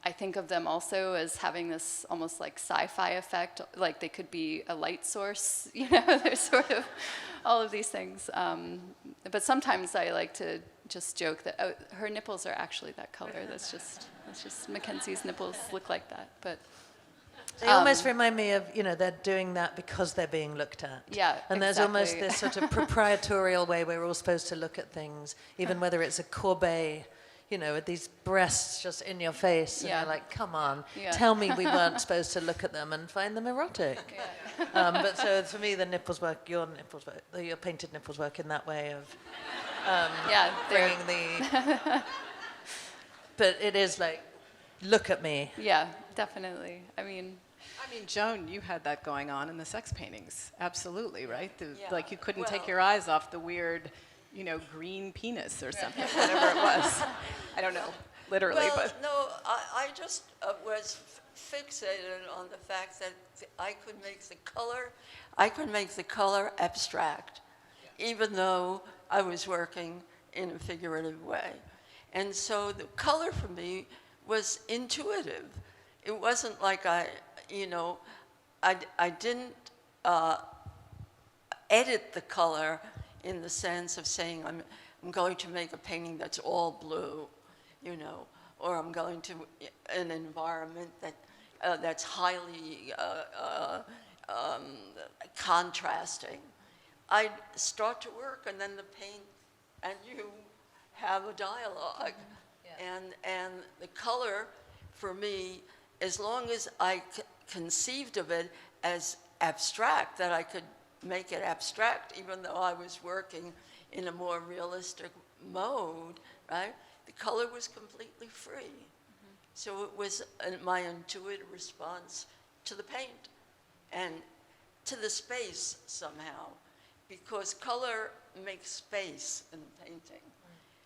I think of them also as having this almost like sci-fi effect, like they could be a light source, there's sort of all of these things. But sometimes I like to just joke that her nipples are actually that color. That's just Mackenzie's nipples look like that. But they almost remind me of, they're doing that because they're being looked at. Yeah, and there's almost this sort of proprietorial way we're all supposed to look at things, even whether it's a Courbet, with these breasts just in your face, and you're like, come on, tell me we weren't supposed to look at them and find them erotic. Yeah. But so for me, the nipples work, your painted nipples work in that way of bringing the... But it is like, look at me. Yeah, definitely. I mean, Joan, you had that going on in the sex paintings. Absolutely, right? Like you couldn't take your eyes off the weird... green penis or something, whatever it was. I don't know, literally, well, but... No, I just was fixated on the fact that I could make the color abstract, even though I was working in a figurative way. And so the color for me was intuitive. It wasn't like I didn't edit the color in the sense of saying I'm going to make a painting that's all blue, or I'm going to an environment that's highly contrasting. I start to work, and then the paint, and you have a dialogue, and the color for me, as long as I conceived of it as abstract, that I could make it abstract, even though I was working in a more realistic mode, right? The color was completely free. Mm-hmm. So it was my intuitive response to the paint and to the space somehow, because color makes space in painting.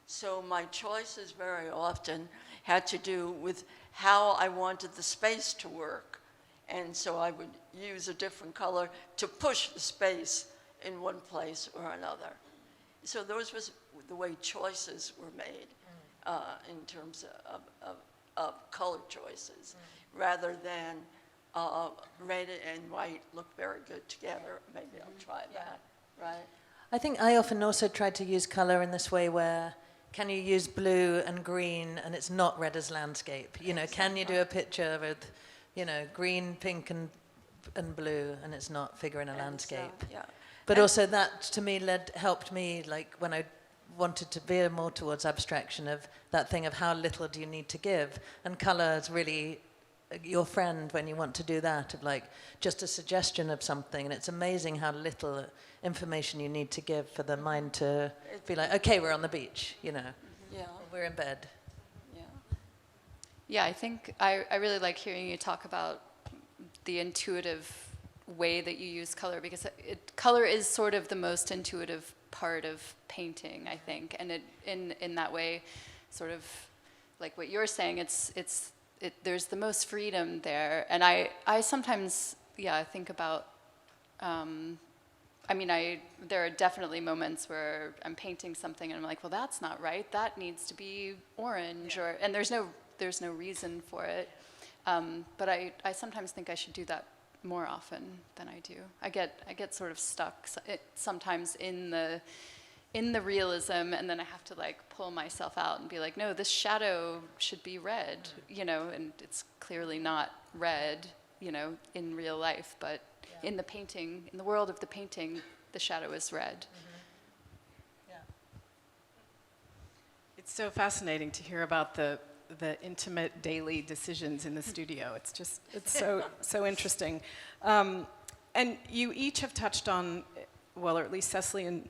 So my choices very often had to do with how I wanted the space to work. And so I would use a different color to push the space in one place or another. So those was the way choices were made in terms of color choices, rather than red and white look very good together. Maybe I'll try that, right? I think I often also try to use color in this way where can you use blue and green and it's not red as landscape? You know, can you do a picture with, you know, green, pink and blue and it's not figure in a landscape? Yeah. But also that to me helped me, like when I wanted to veer more towards abstraction, of that thing of how little do you need to give, and color is really your friend when you want to do that, of like just a suggestion of something, and it's amazing how little information you need to give for the mind to be like, okay, we're on the beach, you know, Yeah. we're in bed. Yeah. Yeah, I think I really like hearing you talk about the intuitive way that you use color, because color is sort of the most intuitive part of painting, I think, and it in that way, sort of like what you're saying, there's the most freedom there, and I sometimes think about. I mean, there are definitely moments where I'm painting something and I'm like, well, that's not right. That needs to be orange, and there's no reason for it. But I sometimes think I should do that more often than I do. I get sort of stuck sometimes in the realism, and then I have to like pull myself out and be like, no, this shadow should be red, you know, and it's clearly not red, you know, in real life, but in the painting, in the world of the painting, the shadow is red. Yeah. It's so fascinating to hear about the intimate daily decisions in the studio. It's so interesting. And you each have touched on, well, or at least Cecily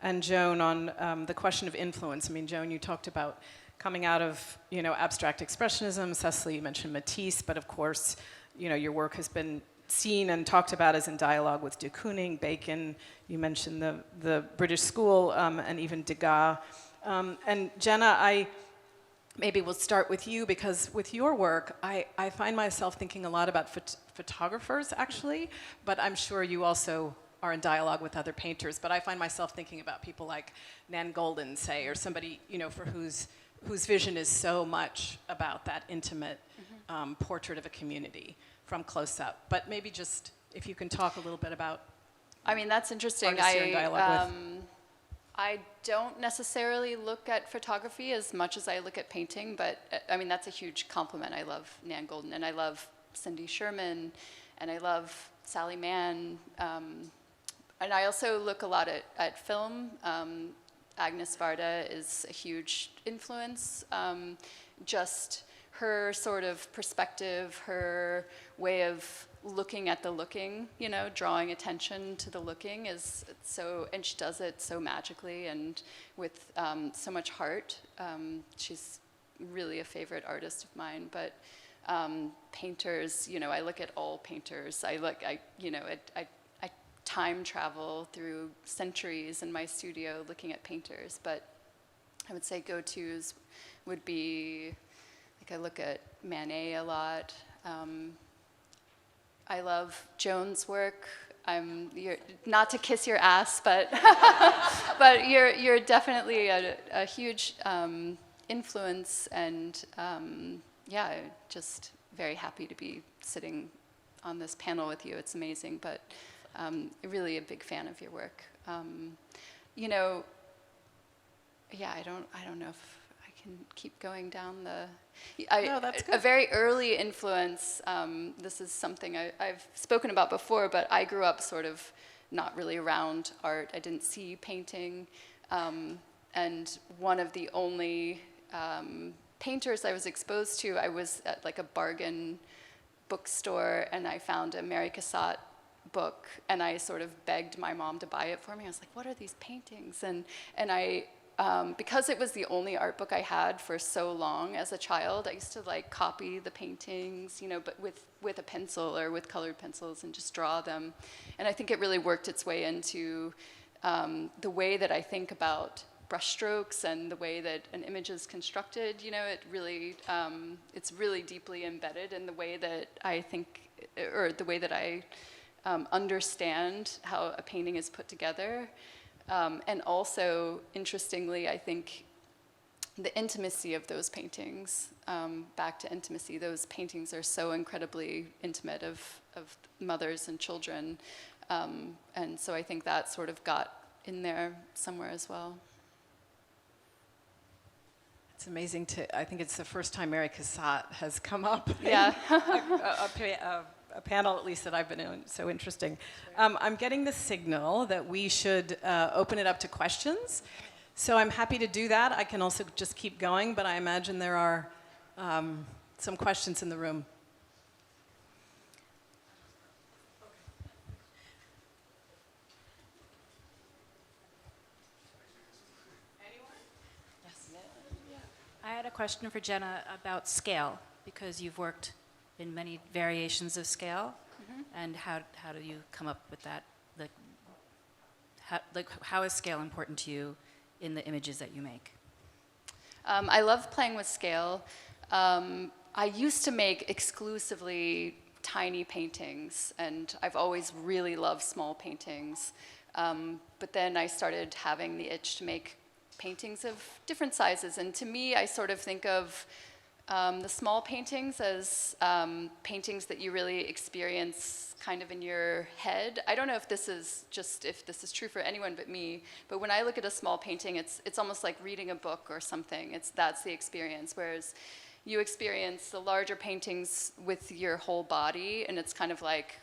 and Joan, on the question of influence. I mean, Joan, you talked about coming out of, you know, abstract expressionism. Cecily, you mentioned Matisse, but of course, you know, your work has been seen and talked about as in dialogue with de Kooning, Bacon. You mentioned the British School, and even Degas. And Jenna, maybe we'll start with you, because with your work, I find myself thinking a lot about photographers, actually, but I'm sure you also are in dialogue with other painters. But I find myself thinking about people like Nan Goldin, say, or somebody, you know, for whose vision is so much about that intimate portrait of a community from close up. But maybe just if you can talk a little bit about. I mean, that's interesting. artists you're in dialogue with. I don't necessarily look at photography as much as I look at painting, but I mean, that's a huge compliment. I love Nan Goldin, and I love Cindy Sherman, and I love Sally Mann. And I also look a lot at film. Agnes Varda is a huge influence. Just her sort of perspective, her way of looking at the looking, you know, drawing attention to the looking is so, and she does it so magically and with so much heart. She's really a favorite artist of mine, but painters, you know, I look at all painters. I time travel through centuries in my studio looking at painters, but I would say go-tos would be, like, I look at Manet a lot. I love Joan's work. You're, not to kiss your ass, but but you're definitely a huge influence, and yeah, just very happy to be sitting on this panel with you. It's amazing, but really a big fan of your work. You know, yeah, I don't know if I can keep going down the. No, that's good. A very early influence. This is something I've spoken about before, but I grew up sort of not really around art. I didn't see painting, and one of the only painters I was exposed to, I was at like a bargain bookstore, and I found a Mary Cassatt book, and I sort of begged my mom to buy it for me. I was like, what are these paintings? And I, because it was the only art book I had for so long as a child, I used to like copy the paintings, you know, but with a pencil or with colored pencils and just draw them. And I think it really worked its way into the way that I think about brushstrokes and the way that an image is constructed. You know, it really, it's really deeply embedded in the way that I think, or the way that I understand how a painting is put together. And also, interestingly, I think the intimacy of those paintings, back to intimacy. Those paintings are so incredibly intimate of mothers and children. And so I think that sort of got in there somewhere as well. It's amazing I think it's the first time Mary Cassatt has come up. Yeah. A panel, at least, that I've been in. So interesting. I'm getting the signal that we should open it up to questions. So I'm happy to do that. I can also just keep going, but I imagine there are some questions in the room. I had a question for Jenna about scale, because you've worked in many variations of scale, and how do you come up with that? How is scale important to you in the images that you make? I love playing with scale. I used to make exclusively tiny paintings, and I've always really loved small paintings. But then I started having the itch to make paintings of different sizes. And to me, I sort of think of the small paintings as paintings that you really experience kind of in your head. I don't know if this is true for anyone but me, but when I look at a small painting, it's almost like reading a book or something. That's the experience, whereas you experience the larger paintings with your whole body, and it's kind of like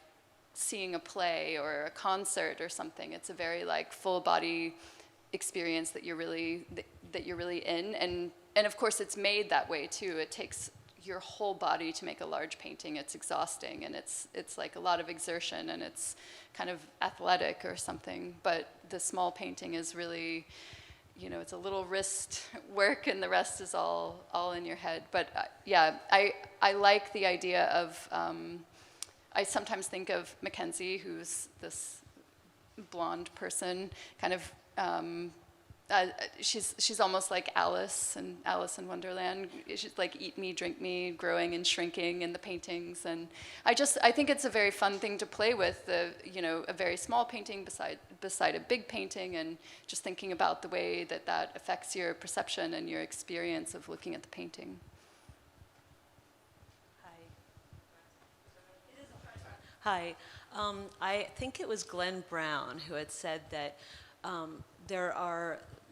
seeing a play or a concert or something. It's a very like full body experience that you're really in, and of course it's made that way too. It takes your whole body to make a large painting. It's exhausting, and it's like a lot of exertion, and it's kind of athletic or something. But the small painting is really, it's a little wrist work, and the rest is all in your head. But yeah, I like the idea of, I sometimes think of Mackenzie, who's this blonde person, kind of, she's almost like Alice in Wonderland. She's like eat me, drink me, growing and shrinking in the paintings. And I think it's a very fun thing to play with, a very small painting beside a big painting, and just thinking about the way that affects your perception and your experience of looking at the painting. Hi. I think it was Glenn Brown who had said that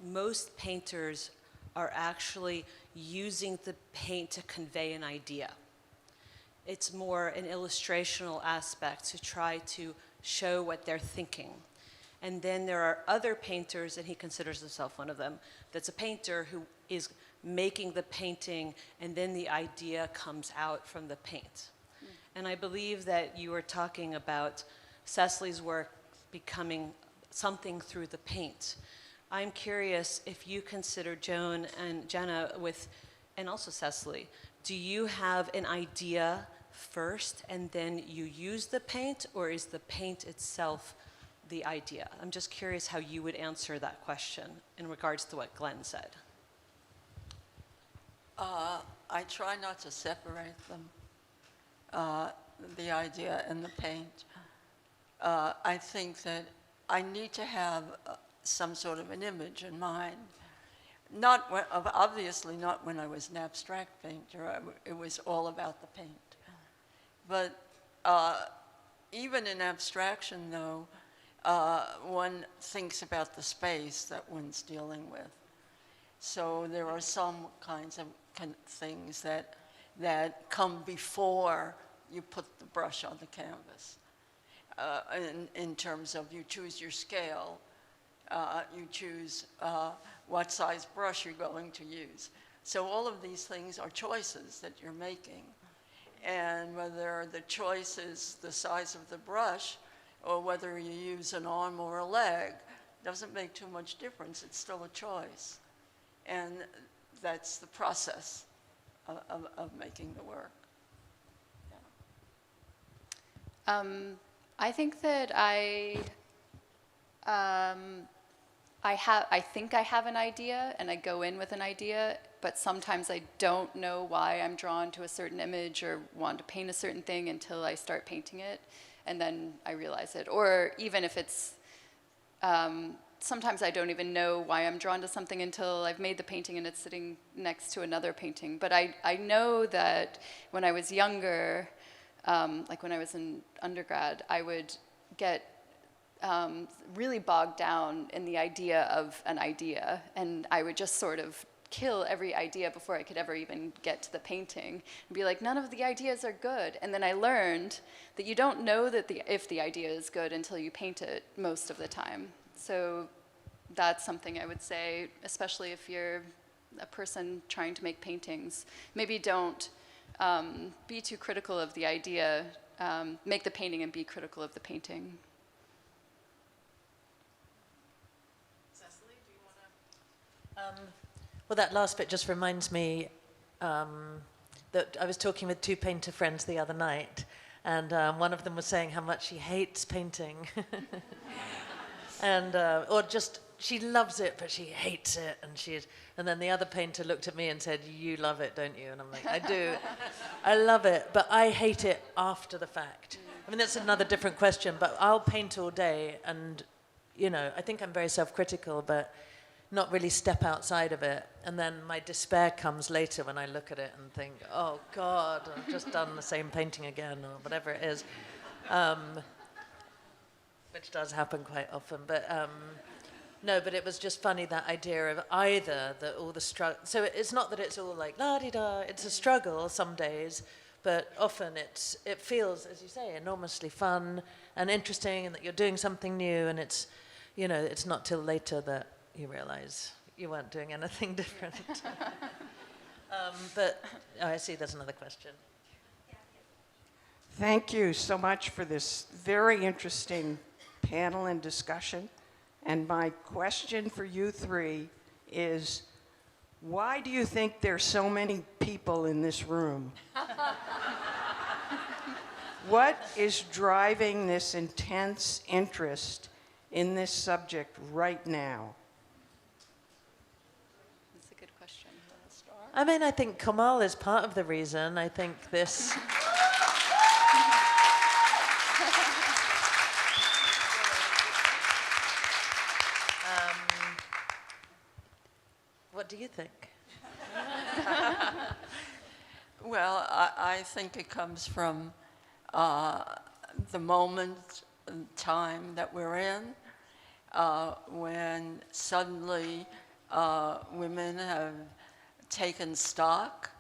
most painters are actually using the paint to convey an idea. It's more an illustrational aspect to try to show what they're thinking. And then there are other painters, and he considers himself one of them, that's a painter who is making the painting, and then the idea comes out from the paint. And I believe that you were talking about Cecily's work becoming something through the paint. I'm curious if you consider Joan and Jenna and also Cecily, do you have an idea first and then you use the paint, or is the paint itself the idea? I'm just curious how you would answer that question in regards to what Glenn said. I try not to separate them, the idea and the paint. I think that I need to have some sort of an image in mind. Obviously not when I was an abstract painter. It was all about the paint. But even in abstraction, though, one thinks about the space that one's dealing with. So there are some kinds of things that come before you put the brush on the canvas. In terms of you choose your scale, you choose what size brush you're going to use. So all of these things are choices that you're making. And whether the choice is the size of the brush or whether you use an arm or a leg doesn't make too much difference. It's still a choice. And that's the process of making the work. Yeah. I think that I think I have an idea, and I go in with an idea, but sometimes I don't know why I'm drawn to a certain image or want to paint a certain thing until I start painting it, and then I realize it. Or even if it's sometimes I don't even know why I'm drawn to something until I've made the painting and it's sitting next to another painting. But I know that when I was younger, like when I was in undergrad, I would get really bogged down in the idea of an idea, and I would just sort of kill every idea before I could ever even get to the painting and be like, none of the ideas are good. And then I learned that you don't know that if the idea is good until you paint it most of the time. So that's something I would say, especially if you're a person trying to make paintings. Maybe don't be too critical of the idea. Make the painting and be critical of the painting. Cecily, do you want to? Well, that last bit just reminds me that I was talking with two painter friends the other night, and one of them was saying how much she hates painting. And, or just, she loves it, but she hates it. And then the other painter looked at me and said, you love it, don't you? And I'm like, I do. I love it, but I hate it after the fact. I mean, that's another different question, but I'll paint all day, and, you know, I think I'm very self-critical, but not really step outside of it. And then my despair comes later when I look at it and think, oh, God, I've just done the same painting again, or whatever it is. Which does happen quite often. But no, but it was just funny, that idea of either all the struggle. So it's not that it's all like la-di-da, it's a struggle some days, but often it feels, as you say, enormously fun and interesting, and that you're doing something new, and it's, you know, it's not till later that you realize you weren't doing anything different. But I see there's another question. Thank you so much for this very interesting panel and discussion. And my question for you three is, why do you think there's so many people in this room? What is driving this intense interest in this subject right now? That's a good question. You want to start? I mean, I think Kamal is part of the reason. I think this... What do you think? Well, I think it comes from the moment in time that we're in, when suddenly women have taken stock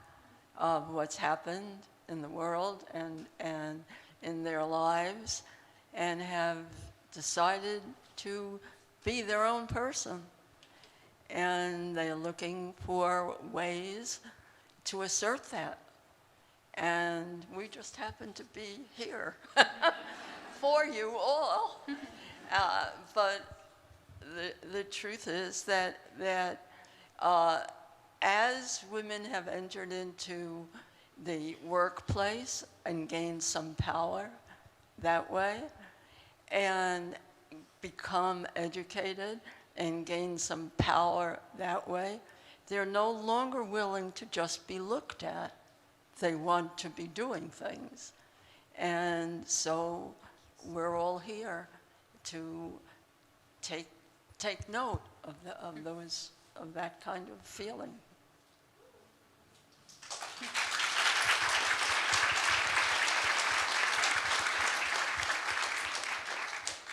of what's happened in the world and in their lives, and have decided to be their own person. And they're looking for ways to assert that. And we just happen to be here for you all. But the truth is that as women have entered into the workplace and gained some power that way, and become educated and gain some power that way, they're no longer willing to just be looked at. They want to be doing things. And so we're all here to take note of that kind of feeling.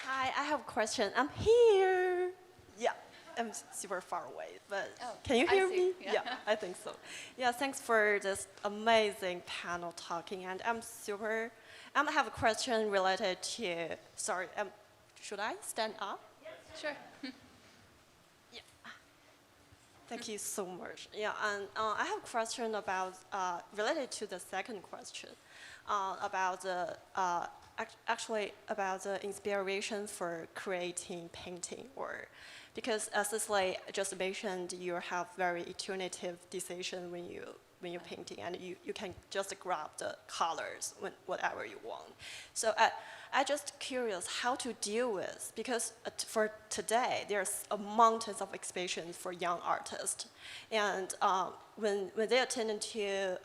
Hi, I have a question. I'm here. Yeah, I'm super far away, but can you hear me? Yeah. I think so. Yeah, thanks for this amazing panel talking, and I have a question related to, sorry, should I stand up? Sure. Yeah. Thank you so much. Yeah, and I have a question about, related to the second question, about the, actually about the inspiration for creating painting, or because as Cecily just mentioned, you have very intuitive decision when you're painting, and you can just grab the colors whatever you want. So I just curious how to deal with, because for today there's a mountains of exhibitions for young artists, and when they attend to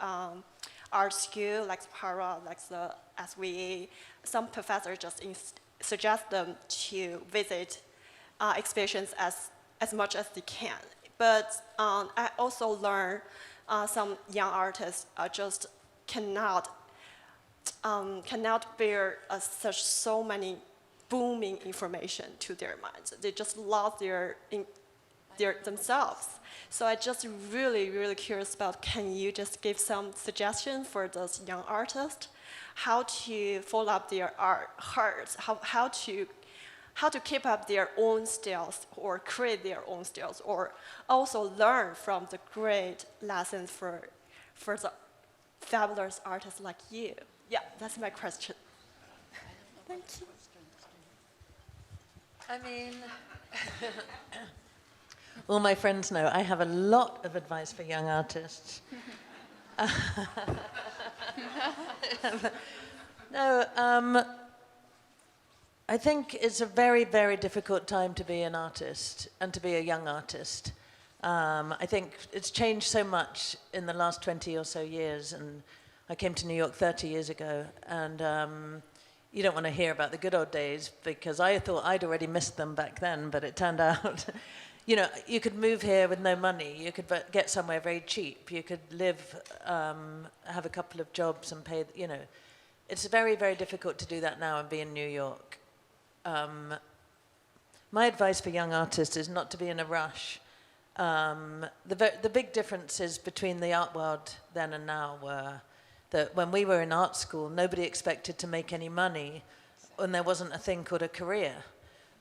art school like Para, like the SVA, some professors just suggest them to visit exhibitions as much as they can. But I also learned some young artists just cannot bear so many booming information to their minds. They just lost themselves. So I just really curious about, can you just give some suggestions for those young artists, how to follow up their hearts, how to keep up their own styles or create their own styles, or also learn from the great lessons for the fabulous artists like you? Yeah, that's my question. Thank you. I mean, all my friends know I have a lot of advice for young artists. No, I think it's a very, very difficult time to be an artist and to be a young artist. I think it's changed so much in the last 20 or so years, and I came to New York 30 years ago, and you don't want to hear about the good old days, because I thought I'd already missed them back then, but it turned out, you know, you could move here with no money, you could get somewhere very cheap, you could live, have a couple of jobs and pay, you know. It's very, very difficult to do that now and be in New York. My advice for young artists is not to be in a rush. The big differences between the art world then and now were that when we were in art school, nobody expected to make any money, and there wasn't a thing called a career.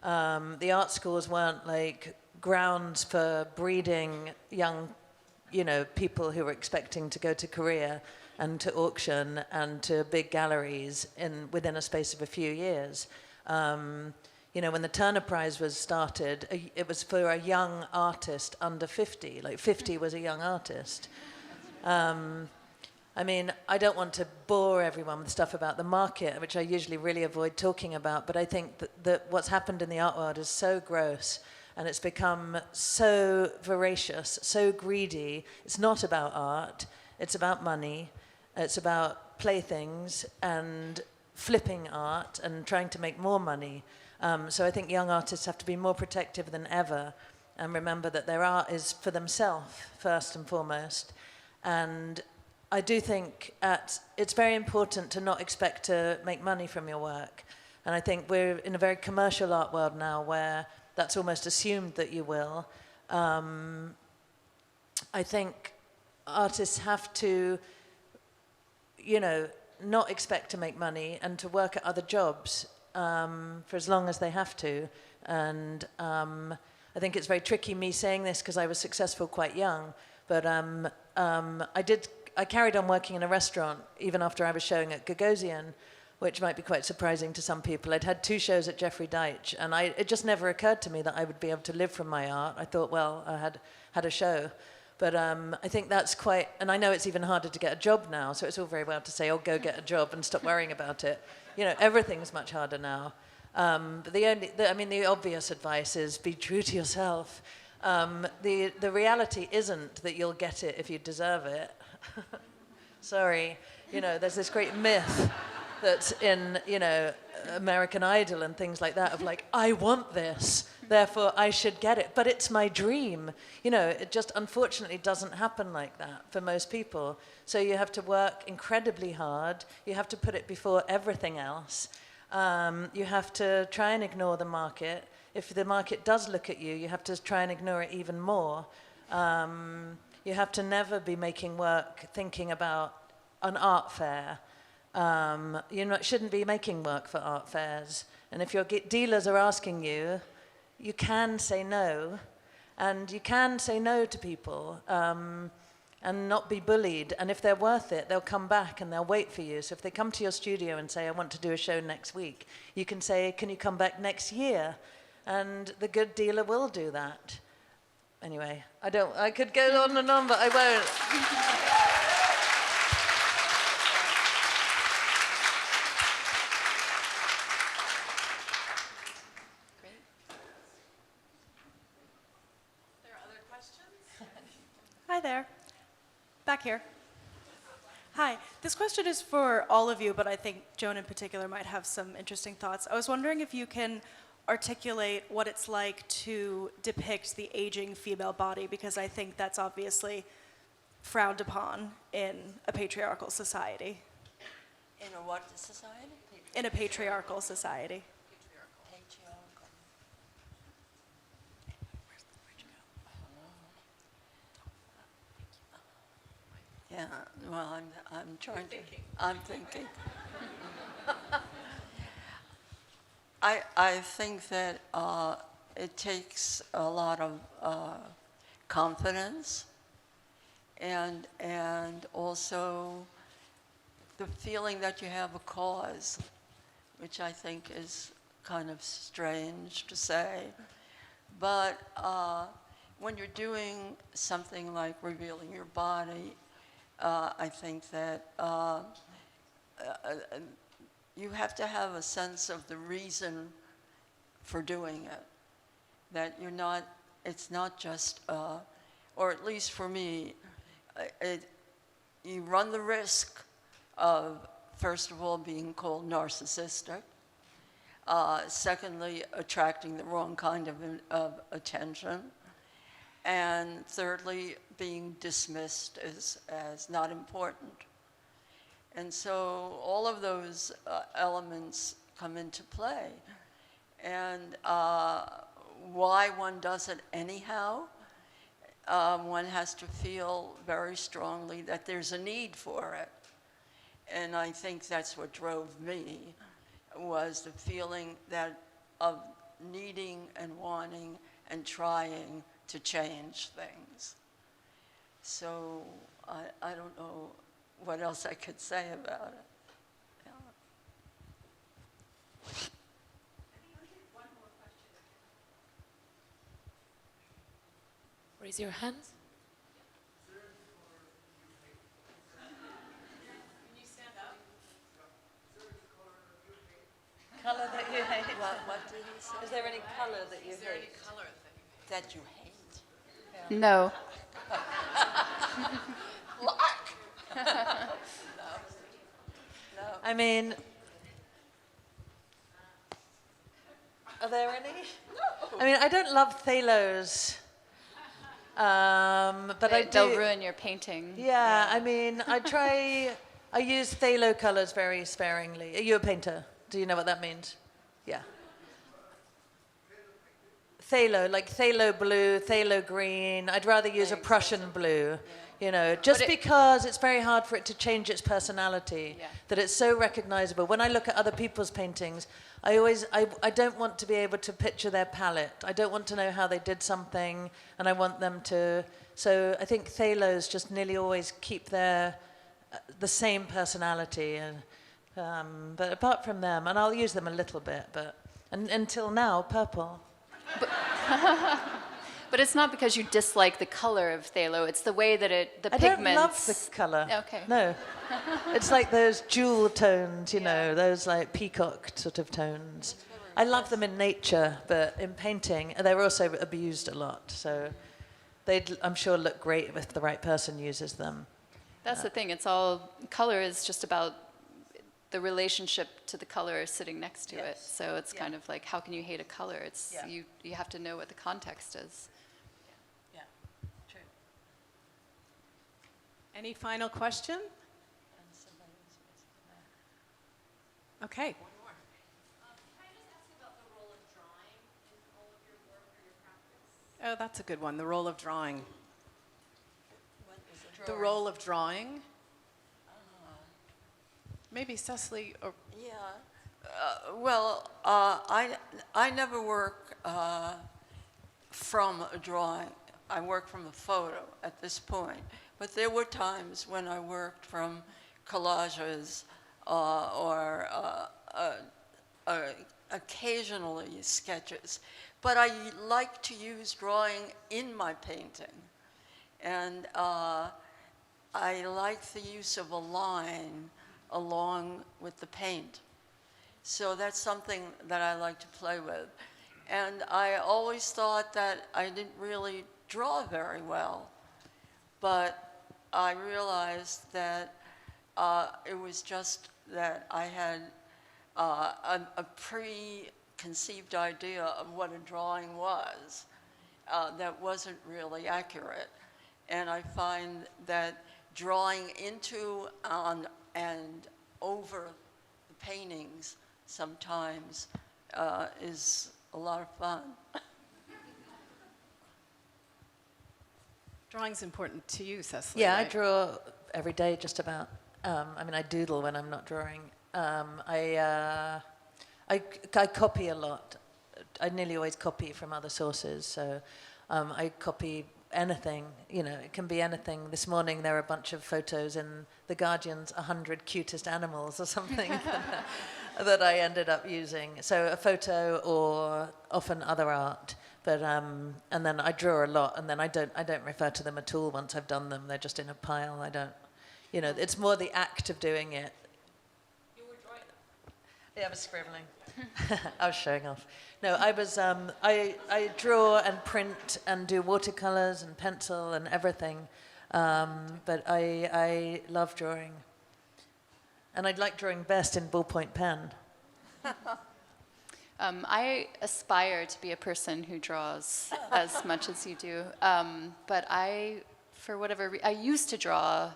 The art schools weren't like grounds for breeding young, you know, people who were expecting to go to Korea and to auction and to big galleries within a space of a few years. You know, when the Turner Prize was started, it was for a young artist under 50. Like 50 was a young artist. I mean, I don't want to bore everyone with stuff about the market, which I usually really avoid talking about, but I think that what's happened in the art world is so gross, and it's become so voracious, so greedy. It's not about art, it's about money, it's about playthings and flipping art and trying to make more money. So I think young artists have to be more protective than ever and remember that their art is for themselves, first and foremost. And I do think it's very important to not expect to make money from your work. And I think we're in a very commercial art world now where that's almost assumed that you will. I think artists have to, you know, not expect to make money and to work at other jobs for as long as they have to. And I think it's very tricky me saying this because I was successful quite young, but I carried on working in a restaurant even after I was showing at Gagosian, which might be quite surprising to some people. I'd had 2 shows at Jeffrey Deitch, and it just never occurred to me that I would be able to live from my art. I thought, well, I had a show. But I think that's quite, and I know it's even harder to get a job now, so it's all very well to say, oh, go get a job and stop worrying about it. You know, everything's much harder now. But the obvious advice is be true to yourself. The reality isn't that you'll get it if you deserve it. Sorry, you know, there's this great myth that's in, you know, American Idol and things like that of like, I want this, therefore I should get it, but it's my dream. You know, it just unfortunately doesn't happen like that for most people. So you have to work incredibly hard. You have to put it before everything else. You have to try and ignore the market. If the market does look at you, you have to try and ignore it even more. You have to never be making work thinking about an art fair. You shouldn't be making work for art fairs. And if your dealers are asking you, you can say no. And you can say no to people and not be bullied. And if they're worth it, they'll come back and they'll wait for you. So if they come to your studio and say, I want to do a show next week, you can say, can you come back next year? And the good dealer will do that. Anyway, I could go on and on, but I won't. Great. There are other questions? Hi there. Back here. Hi. This question is for all of you, but I think Joan in particular might have some interesting thoughts. I was wondering if you can articulate what it's like to depict the aging female body, because I think that's obviously frowned upon in a patriarchal society. In a what society? In a patriarchal society. Patriarchal. Yeah, well, I'm trying to. I'm thinking. I think that it takes a lot of confidence and also the feeling that you have a cause, which I think is kind of strange to say. But when you're doing something like revealing your body, I think that you have to have a sense of the reason for doing it. That you're not, it's not just, or at least for me, you run the risk of, first of all, being called narcissistic. Secondly, attracting the wrong kind of attention. And thirdly, being dismissed as not important. And so all of those elements come into play. And why one does it anyhow, one has to feel very strongly that there's a need for it. And I think that's what drove me, was the feeling that of needing and wanting and trying to change things. So I don't know what else I could say about it. Yeah. Raise your hands. Color that you hate. What did he say? Is there any color that you hate? Is there any color That you hate? No. I mean, are there any? I mean, I don't love phthalos, but I do. They'll ruin your painting. Yeah, I mean, I use phthalo colors very sparingly. Are you a painter? Do you know what that means? Yeah. Phthalo, like phthalo blue, phthalo green. I'd rather use a Prussian blue, you know, just because it's very hard for it to change its personality, that it's so recognizable. When I look at other people's paintings, I don't want to be able to picture their palette. I don't want to know how they did something, and I want them to. So I think phthalos just nearly always keep the same personality, and but apart from them, and I'll use them a little bit, but until now, purple. But it's not because you dislike the color of phthalo, it's the way that the pigments... I don't love the color. Okay. No. It's like those jewel tones, you know, those like peacock sort of tones. I love them in nature, but in painting, they're also abused a lot. So they'd, I'm sure, look great if the right person uses them. That's the thing, color is just about the relationship to the color sitting next to it. So it's kind of like, how can you hate a color? It's you have to know what the context is. Yeah, true. Any final question? Okay. Oh, that's a good one, the role of drawing. The role of drawing? Maybe Cecily or... Yeah. Well, I never work from a drawing. I work from a photo at this point. But there were times when I worked from collages or occasionally sketches. But I like to use drawing in my painting. And I like the use of a line along with the paint. So that's something that I like to play with. And I always thought that I didn't really draw very well. But I realized that it was just that I had a conceived idea of what a drawing was that wasn't really accurate. And I find that drawing into and over the paintings sometimes is a lot of fun. Drawing's important to you, Cecily. Yeah, right? I draw every day just about. I mean, I doodle when I'm not drawing. I copy a lot. I nearly always copy from other sources, so I copy anything, you know, it can be anything. This morning there were a bunch of photos in The Guardian's 100 Cutest Animals or something that I ended up using. So a photo or often other art, but and then I draw a lot, and then I don't refer to them at all once I've done them. They're just in a pile. I don't, you know, it's more the act of doing it. You were drawing? Yeah, I was scribbling. I was showing off. No, I was, I draw and print and do watercolors and pencil and everything, but I love drawing. And I'd like drawing best in ballpoint pen. I aspire to be a person who draws as much as you do, but for whatever reason, I used to draw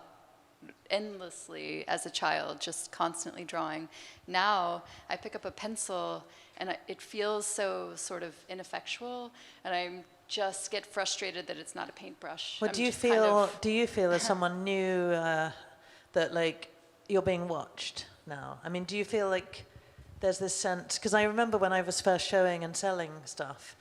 endlessly as a child, just constantly drawing. Now I pick up a pencil and it feels so sort of ineffectual, and I just get frustrated that it's not a paintbrush. Well, do you feel as someone new that like you're being watched now? I mean, do you feel like there's this sense, because I remember when I was first showing and selling stuff,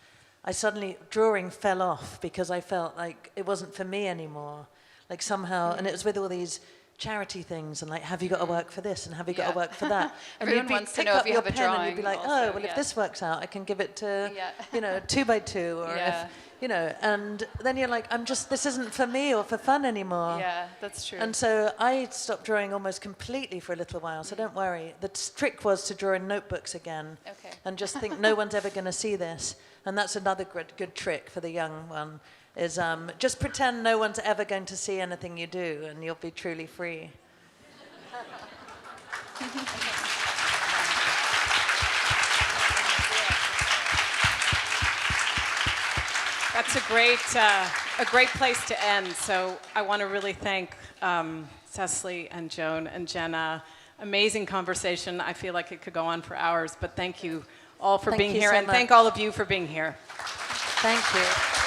drawing fell off because I felt like it wasn't for me anymore. Like somehow, and it was with all these charity things and like, have you got to work for this and have you got to work for that? Everyone wants to know if you have a drawing. And you'd be like, also, well, if this works out, I can give it to, you know, 2x2, or if, you know, and then you're like, this isn't for me or for fun anymore. Yeah, that's true. And so I stopped drawing almost completely for a little while, so don't worry. The trick was to draw in notebooks again and just think no one's ever going to see this. And that's another good trick for the young one, is just pretend no one's ever going to see anything you do and you'll be truly free. That's a great place to end. So I want to really thank Cecily and Joan and Jenna. Amazing conversation. I feel like it could go on for hours, but thank you all for being here, and thank all of you for being here. Thank you.